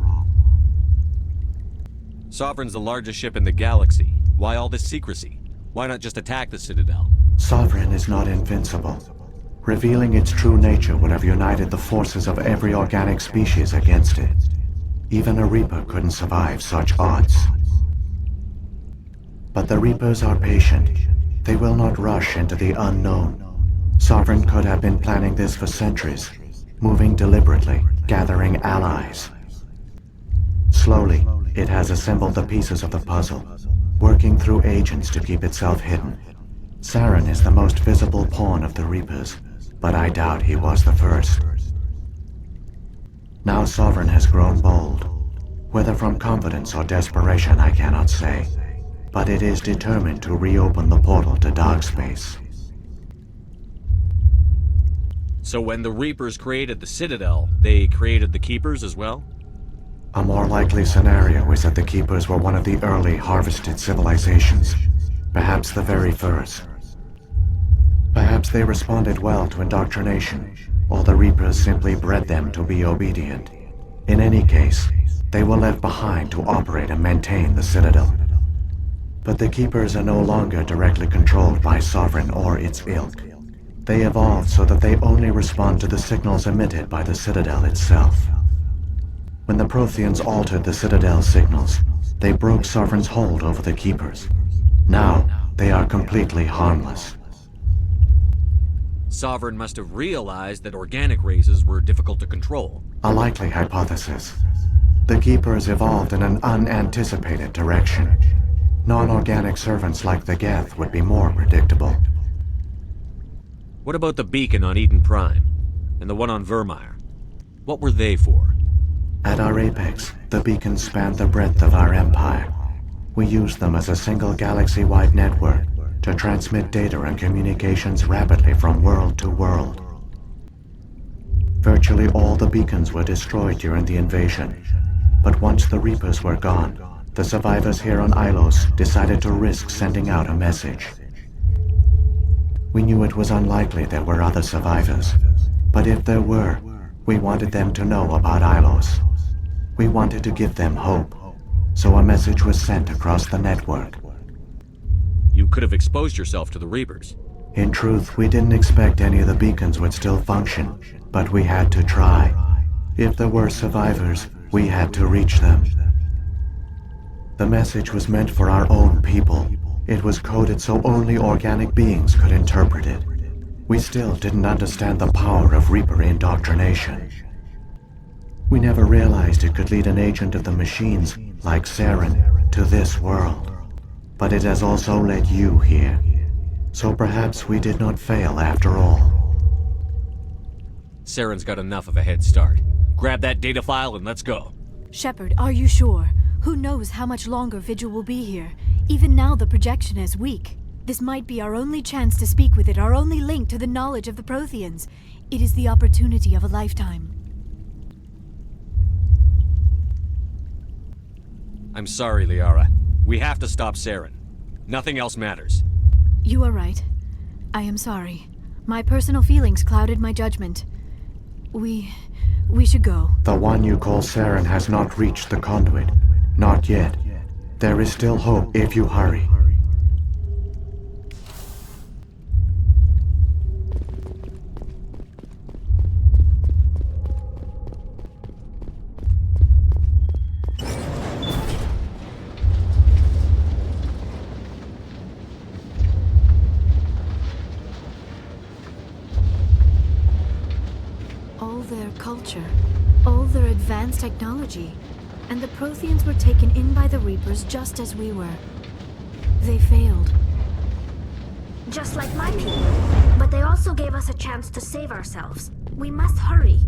Sovereign's the largest ship in the galaxy. Why all this secrecy? Why not just attack the Citadel? Sovereign is not invincible. Revealing its true nature would have united the forces of every organic species against it. Even a Reaper couldn't survive such odds. But the Reapers are patient. They will not rush into the unknown. Sovereign could have been planning this for centuries, moving deliberately, gathering allies. Slowly, it has assembled the pieces of the puzzle, working through agents to keep itself hidden. Saren is the most visible pawn of the Reapers, but I doubt he was the first. Now Sovereign has grown bold. Whether from confidence or desperation, I cannot say. But it is determined to reopen the portal to dark space. So when the Reapers created the Citadel, they created the Keepers as well? A more likely scenario is that the Keepers were one of the early harvested civilizations. Perhaps the very first. Perhaps they responded well to indoctrination, or the Reapers simply bred them to be obedient. In any case, they were left behind to operate and maintain the Citadel. But the Keepers are no longer directly controlled by Sovereign or its ilk. They evolved so that they only respond to the signals emitted by the Citadel itself. When the Protheans altered the Citadel's signals, they broke Sovereign's hold over the Keepers. Now, they are completely harmless. Sovereign must have realized that organic races were difficult to control. A likely hypothesis. The Keepers evolved in an unanticipated direction. Non-organic servants like the Geth would be more predictable. What about the beacon on Eden Prime? And the one on Vermeer? What were they for? At our apex, the beacons spanned the breadth of our empire. We used them as a single galaxy-wide network to transmit data and communications rapidly from world to world. Virtually all the beacons were destroyed during the invasion, but once the Reapers were gone, the survivors here on Ilos decided to risk sending out a message. We knew it was unlikely there were other survivors, but if there were, we wanted them to know about Ilos. We wanted to give them hope, so a message was sent across the network. You could have exposed yourself to the Reapers. In truth, we didn't expect any of the beacons would still function, but we had to try. If there were survivors, we had to reach them. The message was meant for our own people. It was coded so only organic beings could interpret it. We still didn't understand the power of Reaper indoctrination. We never realized it could lead an agent of the machines, like Saren, to this world. But it has also led you here. So perhaps we did not fail after all. Saren's got enough of a head start. Grab that data file and let's go. Shepard, are you sure? Who knows how much longer Vigil will be here? Even now the projection is weak. This might be our only chance to speak with it, our only link to the knowledge of the Protheans. It is the opportunity of a lifetime. I'm sorry, Liara. We have to stop Saren. Nothing else matters. You are right. I am sorry. My personal feelings clouded my judgment. We should go. The one you call Saren has not reached the conduit. Not yet. There is still hope if you hurry. All their culture, all their advanced technology, and the Protheans were taken in by the Reapers just as we were. They failed. Just like my people. But they also gave us a chance to save ourselves. We must hurry.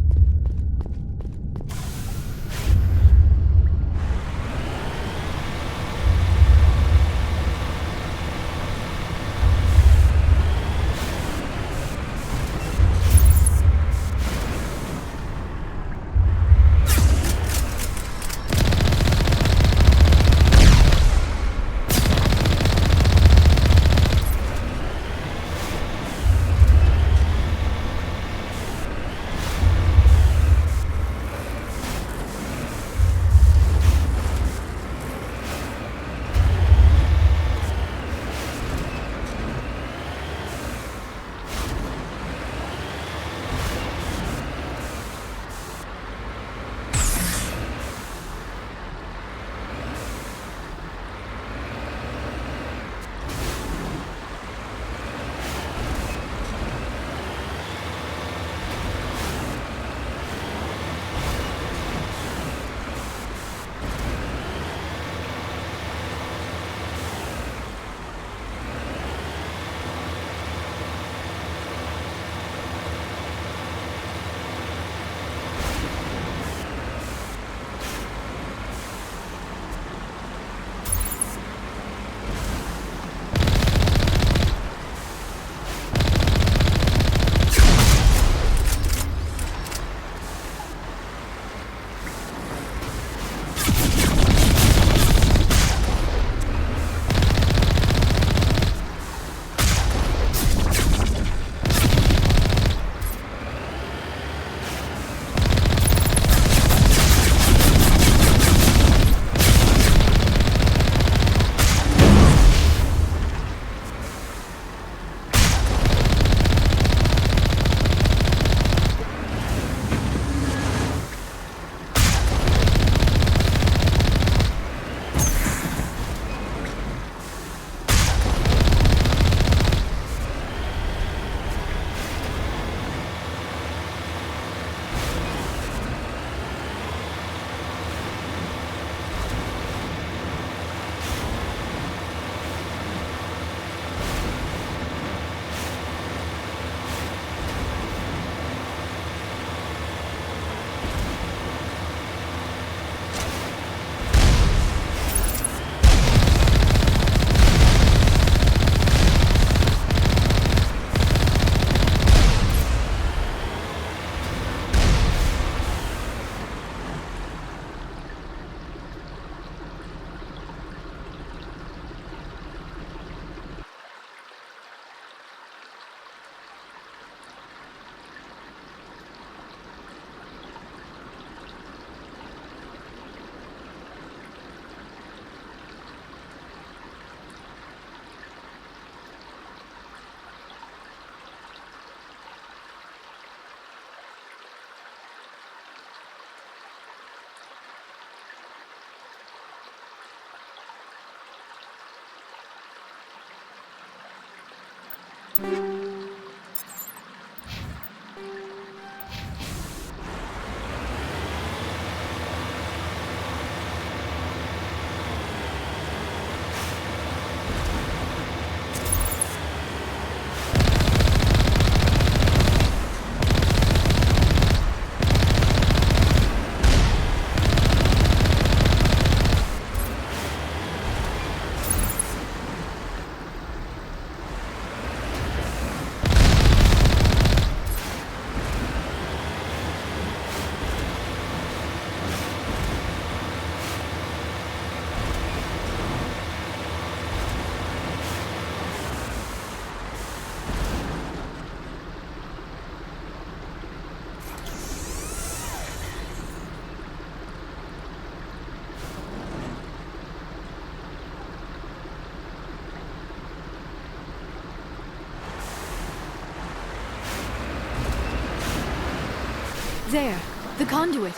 There, the conduit.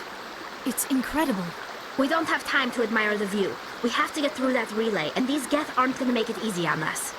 It's incredible. We don't have time to admire the view. We have to get through that relay, and these Geth aren't gonna make it easy on us.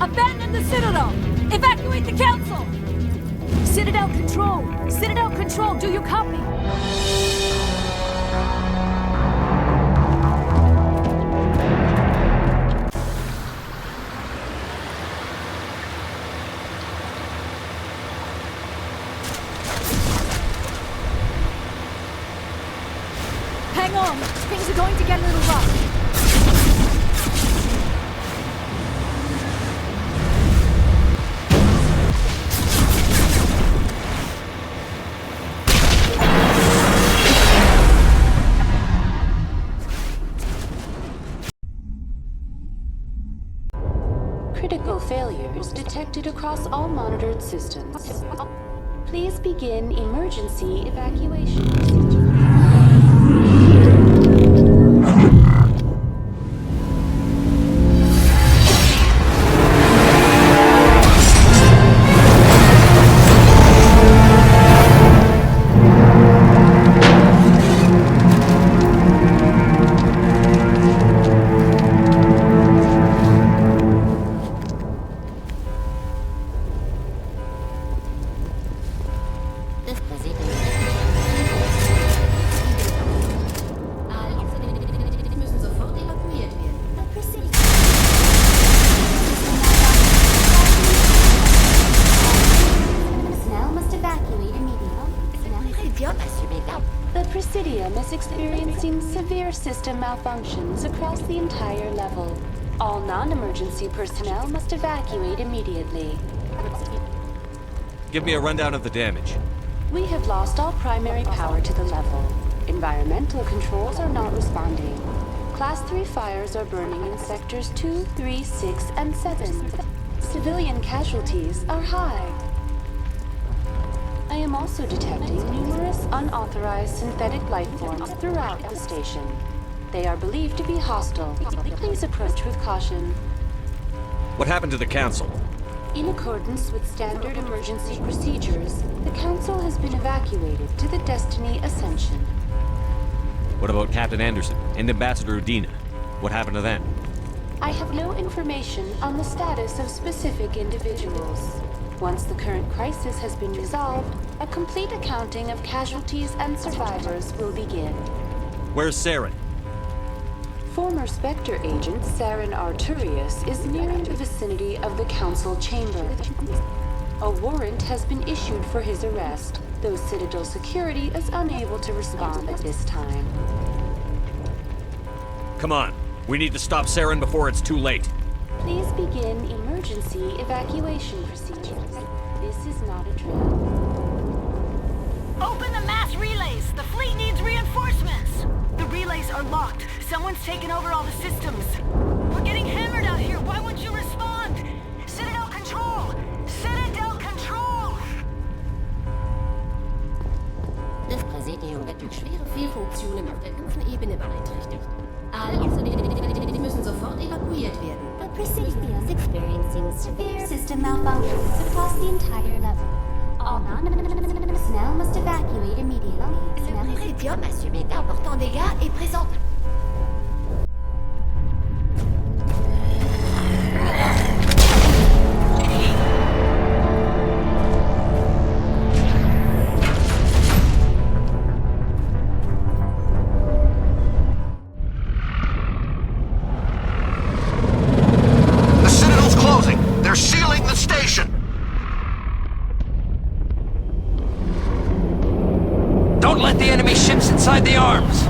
Abandon the Citadel! Evacuate the Council! Citadel Control! Citadel Control, do you copy? Hang on! Things are going to get a little rough. Critical failures detected across all monitored systems. Please begin emergency evacuation procedure. System malfunctions across the entire level. All non-emergency personnel must evacuate immediately. Give me a rundown of the damage. We have lost all primary power to the level. Environmental controls are not responding. Class 3 fires are burning in sectors 2, 3, 6, and 7. Civilian casualties are high. I am also detecting numerous unauthorized synthetic life forms throughout the station. They are believed to be hostile. Please approach with caution. What happened to the Council? In accordance with standard emergency procedures, the Council has been evacuated to the Destiny Ascension. What about Captain Anderson and Ambassador Udina? What happened to them? I have no information on the status of specific individuals. Once the current crisis has been resolved, a complete accounting of casualties and survivors will begin. Where's Saren? Former Spectre agent Saren Arturius is nearing the vicinity of the Council chamber. A warrant has been issued for his arrest, though Citadel security is unable to respond at this time. Come on, We need to stop Saren before it's too late. Please begin emergency evacuation procedures. This is not a trap. Open the mass relays! The fleet needs reinforcements! The relays are locked. Someone's taken over all the systems. We're getting hammered out here. Why won't you respond? Citadel Control! Citadel Control! Das Präsidium wird durch schwere Fehlfunktionen auf der ganzen Ebene beeinträchtigt. Alle Incidenten müssen sofort evakuiert werden. The Presidium is experiencing severe system malfunctions across the entire level. All non-personnel must evacuate immediately. Le Présidium a subi d'importants dégâts et présente... Don't let the enemy ships inside the arms!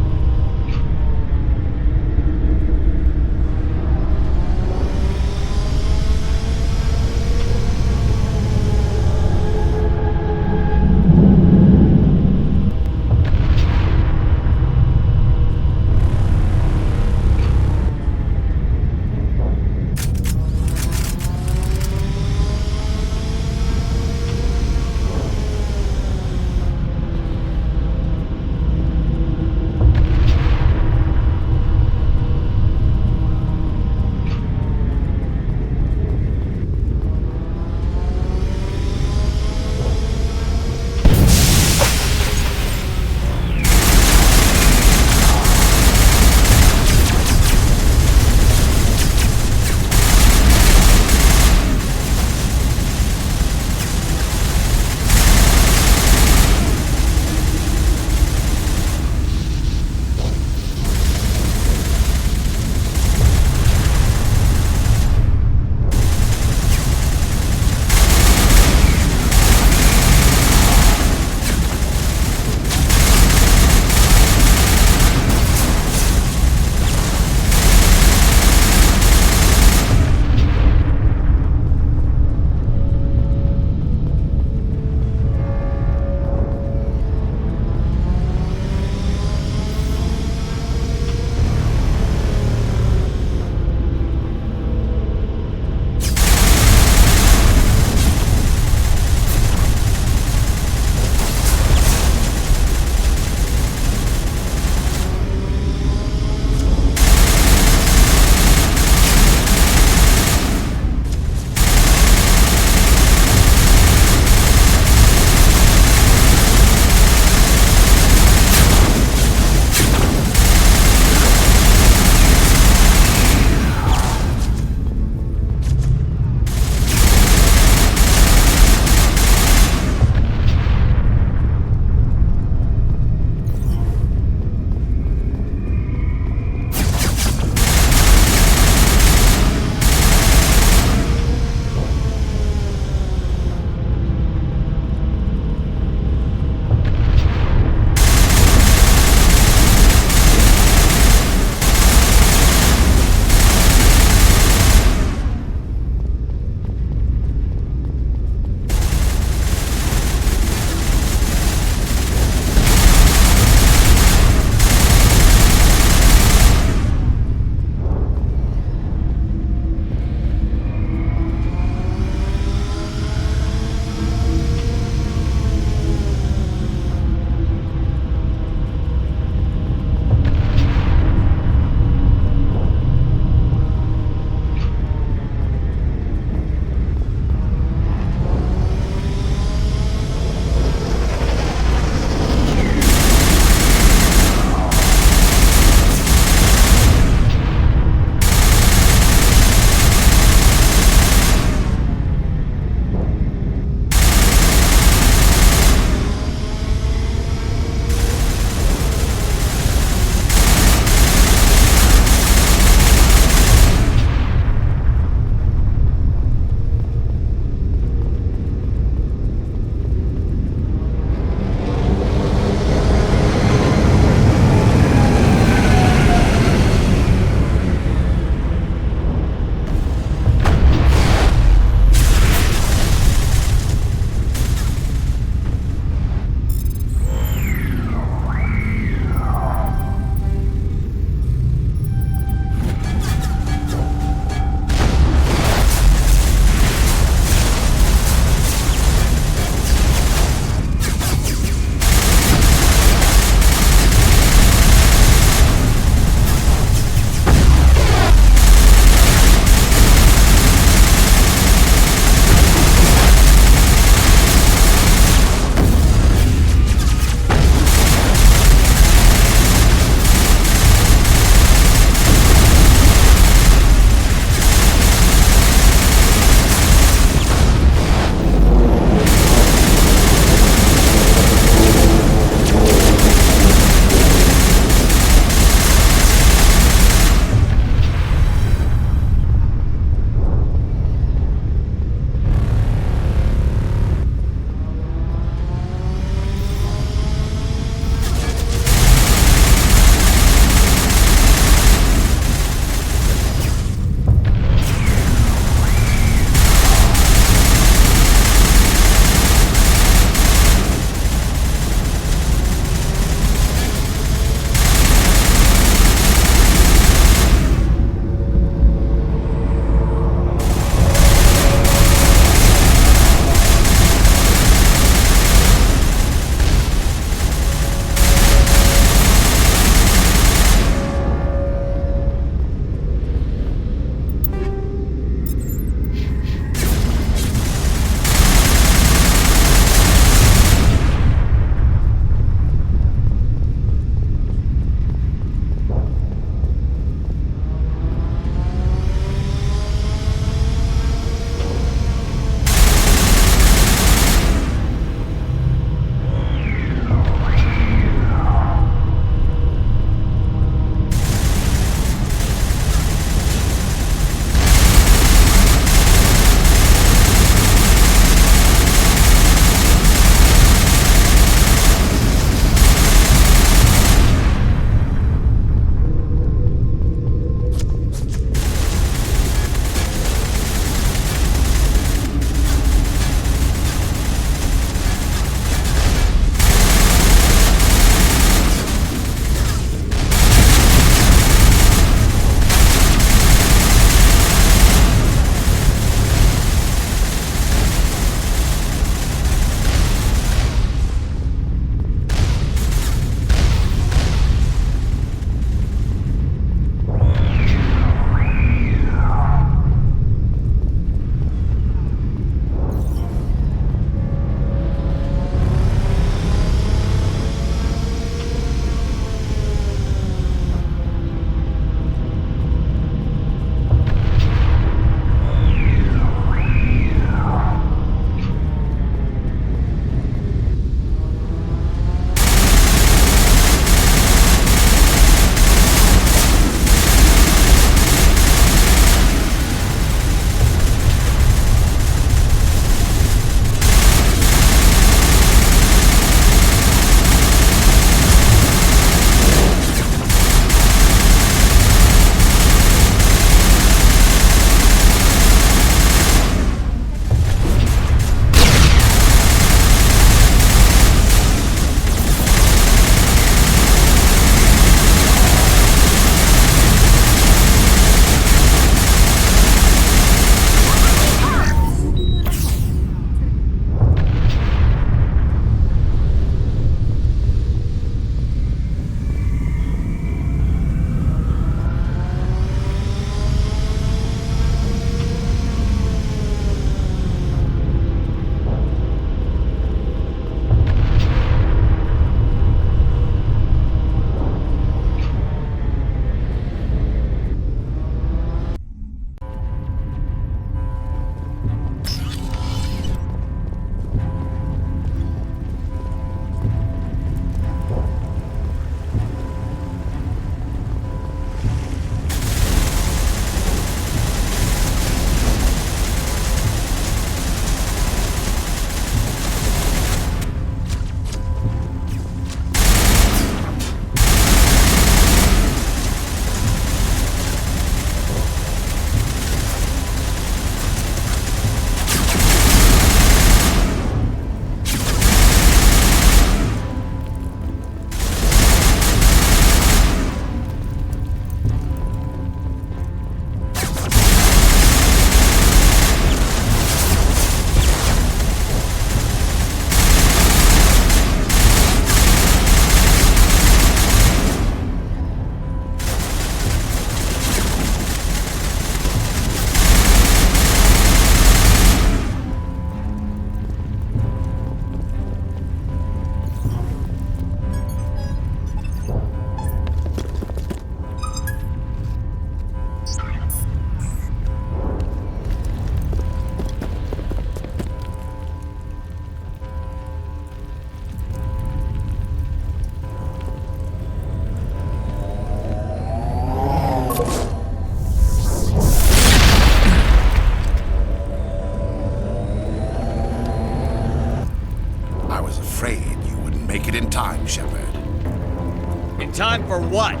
In time for what?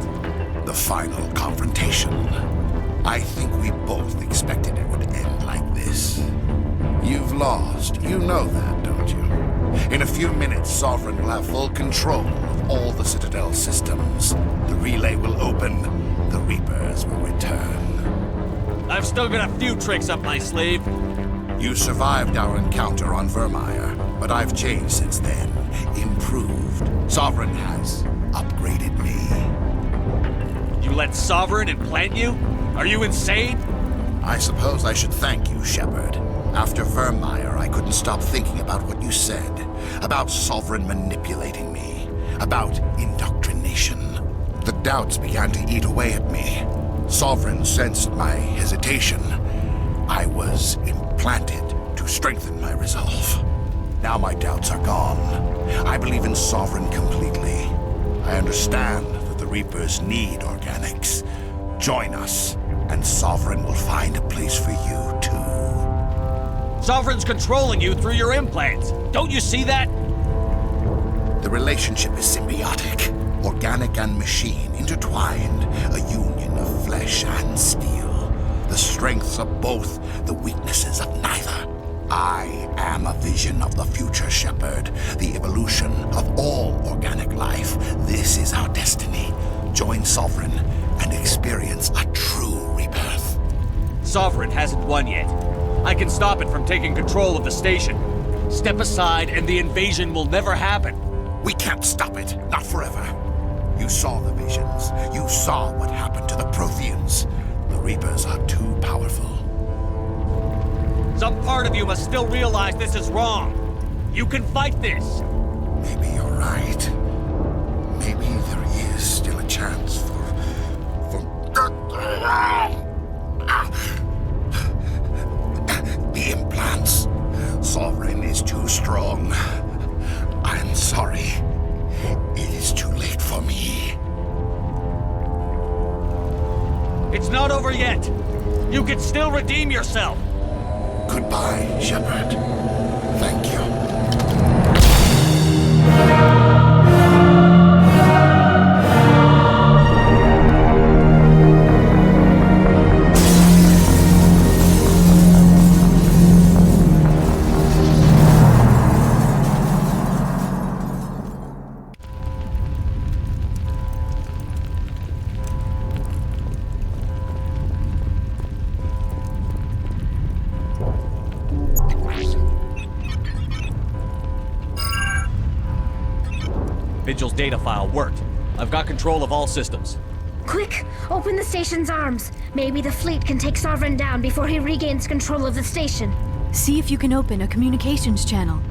The final confrontation. I think we both expected it would end like this. You've lost. You know that, don't you? In a few minutes, Sovereign will have full control of all the Citadel systems. The relay will open. The Reapers will return. I've still got a few tricks up my sleeve. You survived our encounter on Vermeer, but I've changed since then. Improved. Sovereign has upgraded me. You let Sovereign implant you? Are you insane? I suppose I should thank you, Shepard. After Vermeer, I couldn't stop thinking about what you said. About Sovereign manipulating me. About indoctrination. The doubts began to eat away at me. Sovereign sensed my hesitation. I was implanted to strengthen my resolve. Now my doubts are gone. I believe in Sovereign completely. I understand that the Reapers need organics. Join us, and Sovereign will find a place for you, too. Sovereign's controlling you through your implants. Don't you see that? The relationship is symbiotic. Organic and machine intertwined. A union of flesh and steel. The strengths of both, the weaknesses of neither. I am a vision of the future, Shepard. The evolution of all organic life. This is our destiny. Join Sovereign and experience a true rebirth. Sovereign hasn't won yet. I can stop it from taking control of the station. Step aside and the invasion will never happen. We can't stop it. Not forever. You saw the visions. You saw what happened to the Protheans. The Reapers are too powerful. Some part of you must still realize this is wrong. You can fight this. Maybe you're right. Maybe there is still a chance for... The implants. Sovereign is too strong. I'm sorry. It is too late for me. It's not over yet. You can still redeem yourself. Goodbye, Shepard. Thank you. Vigil's data file worked. I've got control of all systems. Quick! Open the station's arms. Maybe the fleet can take Sovereign down before he regains control of the station. See if you can open a communications channel.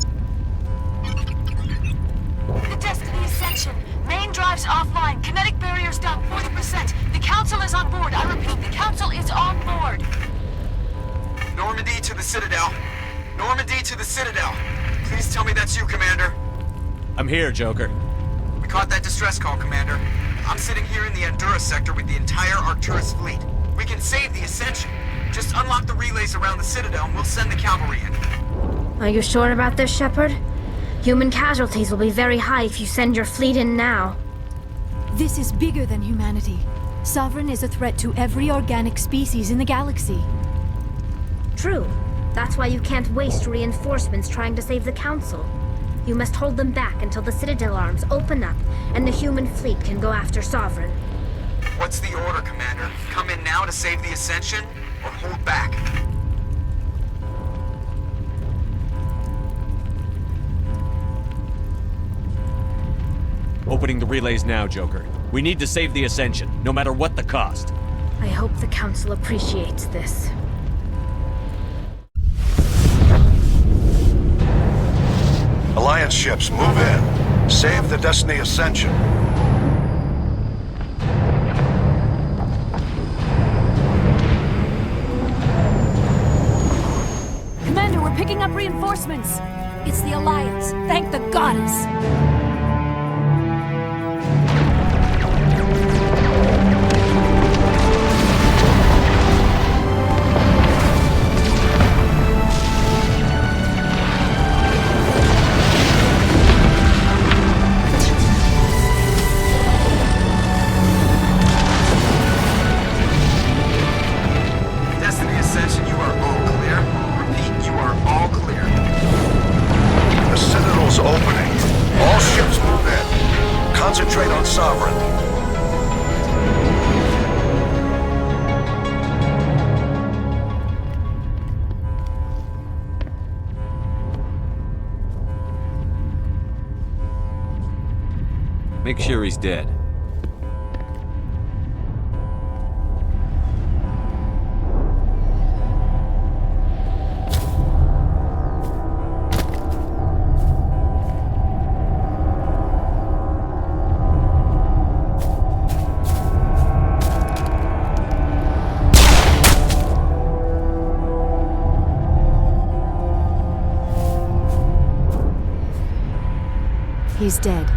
The Destiny Ascension. Main drives offline. Kinetic barriers down 40%. The Council is on board. I repeat, the Council is on board. Normandy to the Citadel. Normandy to the Citadel. Please tell me that's you, Commander. I'm here, Joker. We caught that distress call, Commander. I'm sitting here in the Endura sector with the entire Arcturus fleet. We can save the Ascension. Just unlock the relays around the Citadel and we'll send the cavalry in. Are you sure about this, Shepard? Human casualties will be very high if you send your fleet in now. This is bigger than humanity. Sovereign is a threat to every organic species in the galaxy. True. That's why you can't waste reinforcements trying to save the Council. You must hold them back until the Citadel arms open up and the human fleet can go after Sovereign. What's the order, Commander? Come in now to save the Ascension, or hold back? Opening the relays now, Joker. We need to save the Ascension, no matter what the cost. I hope the Council appreciates this. Alliance ships, move in. Save the Destiny Ascension. Commander, we're picking up reinforcements. It's the Alliance. Thank the goddess. Make sure he's dead. He's dead.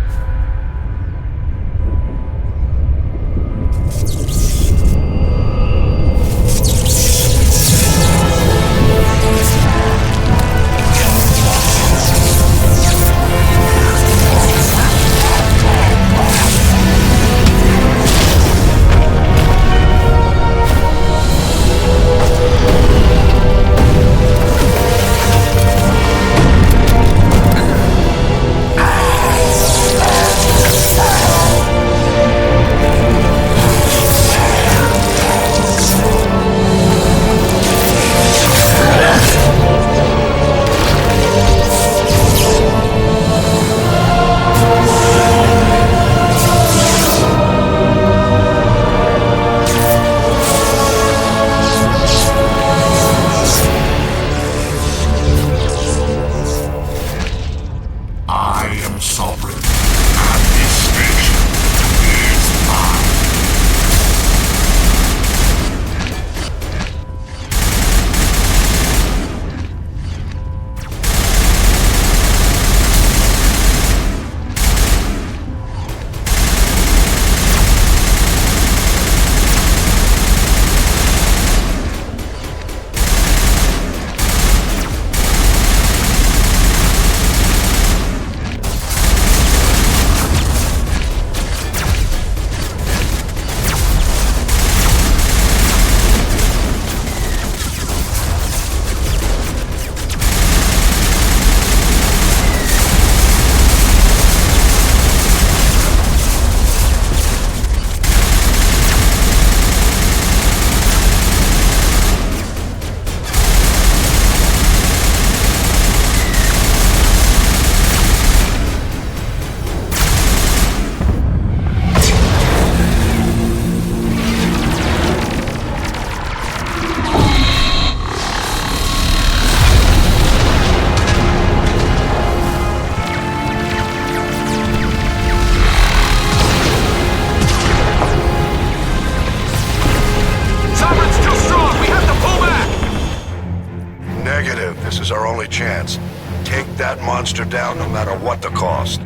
This is our only chance. Take that monster down no matter what the cost.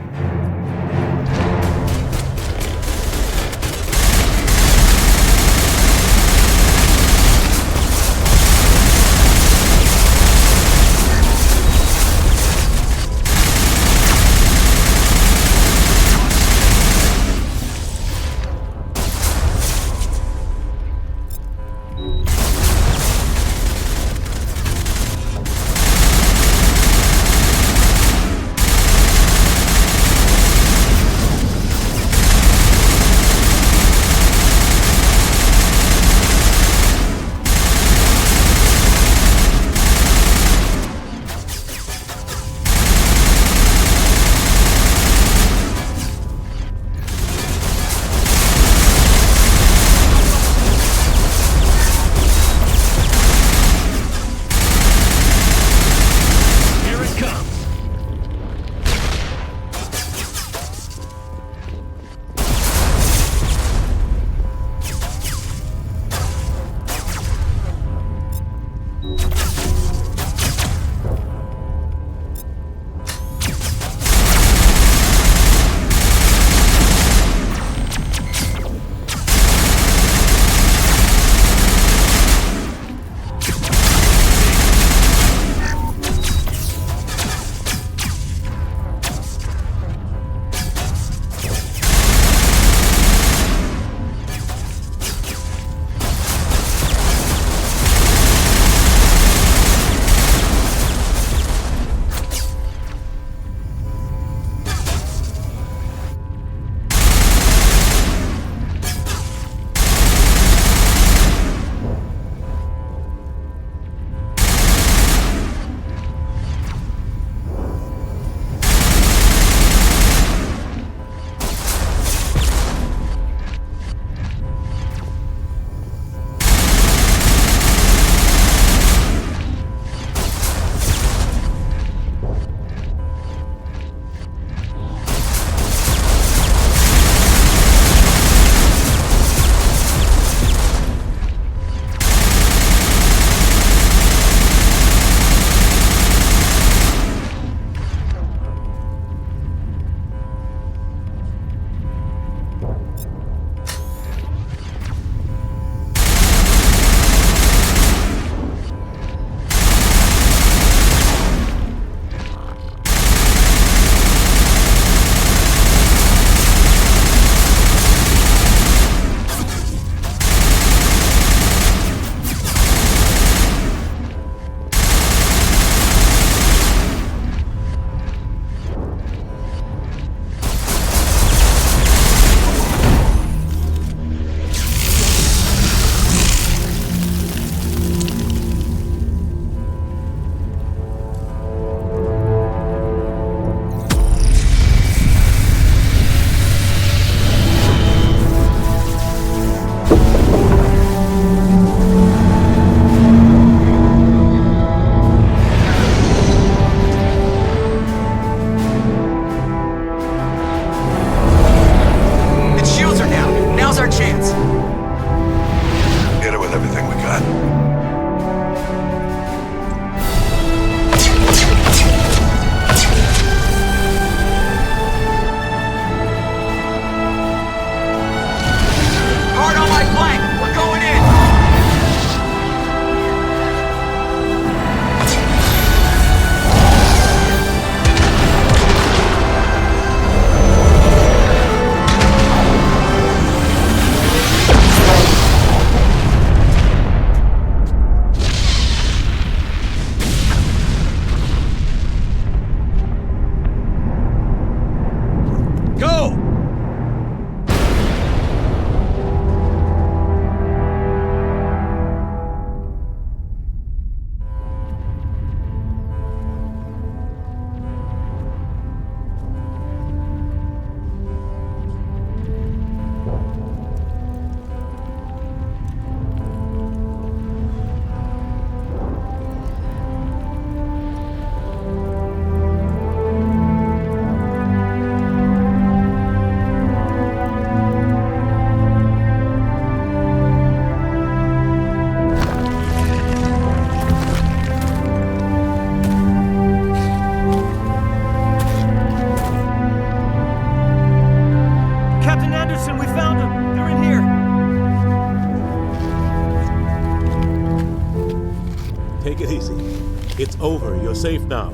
It's over. You're safe now.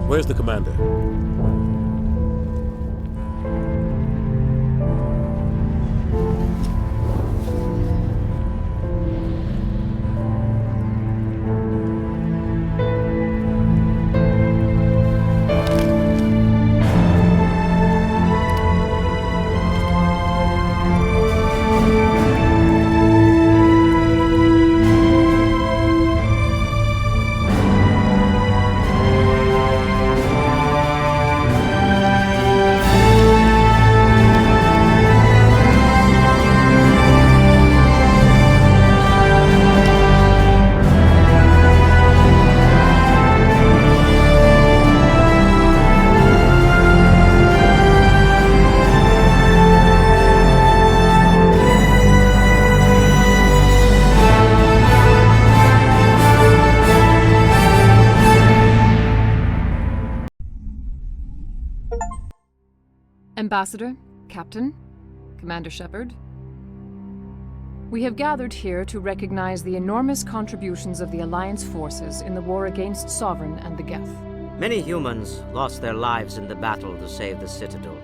Where's the commander? Ambassador, Captain, Commander Shepard. We have gathered here to recognize the enormous contributions of the Alliance forces in the war against Sovereign and the Geth. Many humans lost their lives in the battle to save the Citadel.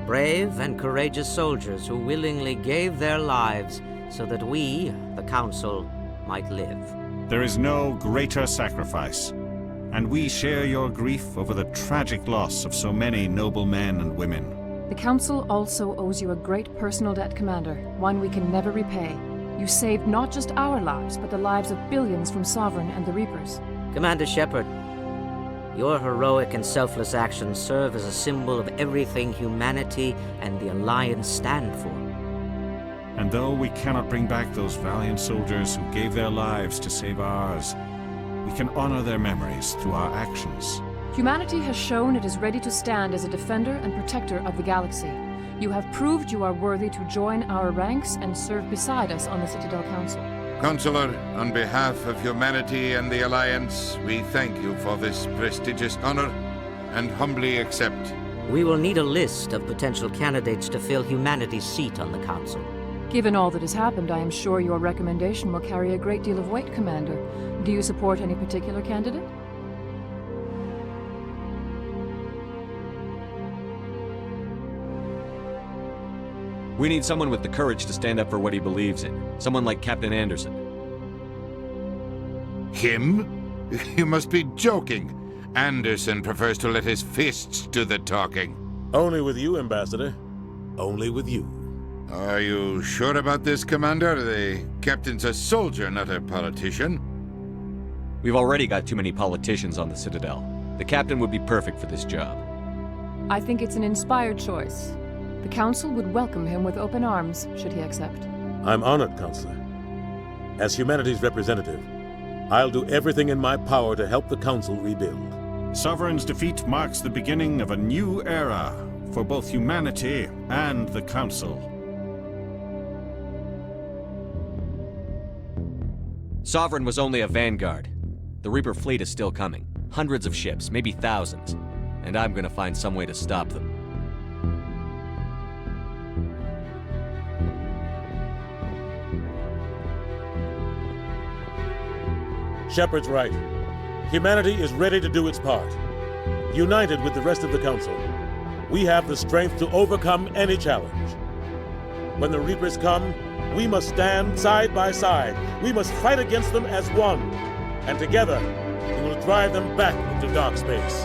Brave and courageous soldiers who willingly gave their lives so that we, the Council, might live. There is no greater sacrifice, and we share your grief over the tragic loss of so many noble men and women. The Council also owes you a great personal debt, Commander, one we can never repay. You saved not just our lives, but the lives of billions from Sovereign and the Reapers. Commander Shepard, your heroic and selfless actions serve as a symbol of everything humanity and the Alliance stand for. And though we cannot bring back those valiant soldiers who gave their lives to save ours, we can honor their memories through our actions. Humanity has shown it is ready to stand as a defender and protector of the galaxy. You have proved you are worthy to join our ranks and serve beside us on the Citadel Council. Counselor, on behalf of humanity and the Alliance, we thank you for this prestigious honor and humbly accept. We will need a list of potential candidates to fill humanity's seat on the Council. Given all that has happened, I am sure your recommendation will carry a great deal of weight, Commander. Do you support any particular candidate? We need someone with the courage to stand up for what he believes in. Someone like Captain Anderson. Him? You must be joking. Anderson prefers to let his fists do the talking. Only with you, Ambassador. Only with you. Are you sure about this, Commander? The captain's a soldier, not a politician. We've already got too many politicians on the Citadel. The captain would be perfect for this job. I think it's an inspired choice. The Council would welcome him with open arms, should he accept. I'm honored, Counselor. As humanity's representative, I'll do everything in my power to help the Council rebuild. Sovereign's defeat marks the beginning of a new era for both humanity and the Council. Sovereign was only a vanguard. The Reaper fleet is still coming. Hundreds of ships, maybe thousands. And I'm gonna find some way to stop them. Shepard's right. Humanity is ready to do its part. United with the rest of the Council, we have the strength to overcome any challenge. When the Reapers come, we must stand side by side. We must fight against them as one. And together, we will drive them back into dark space.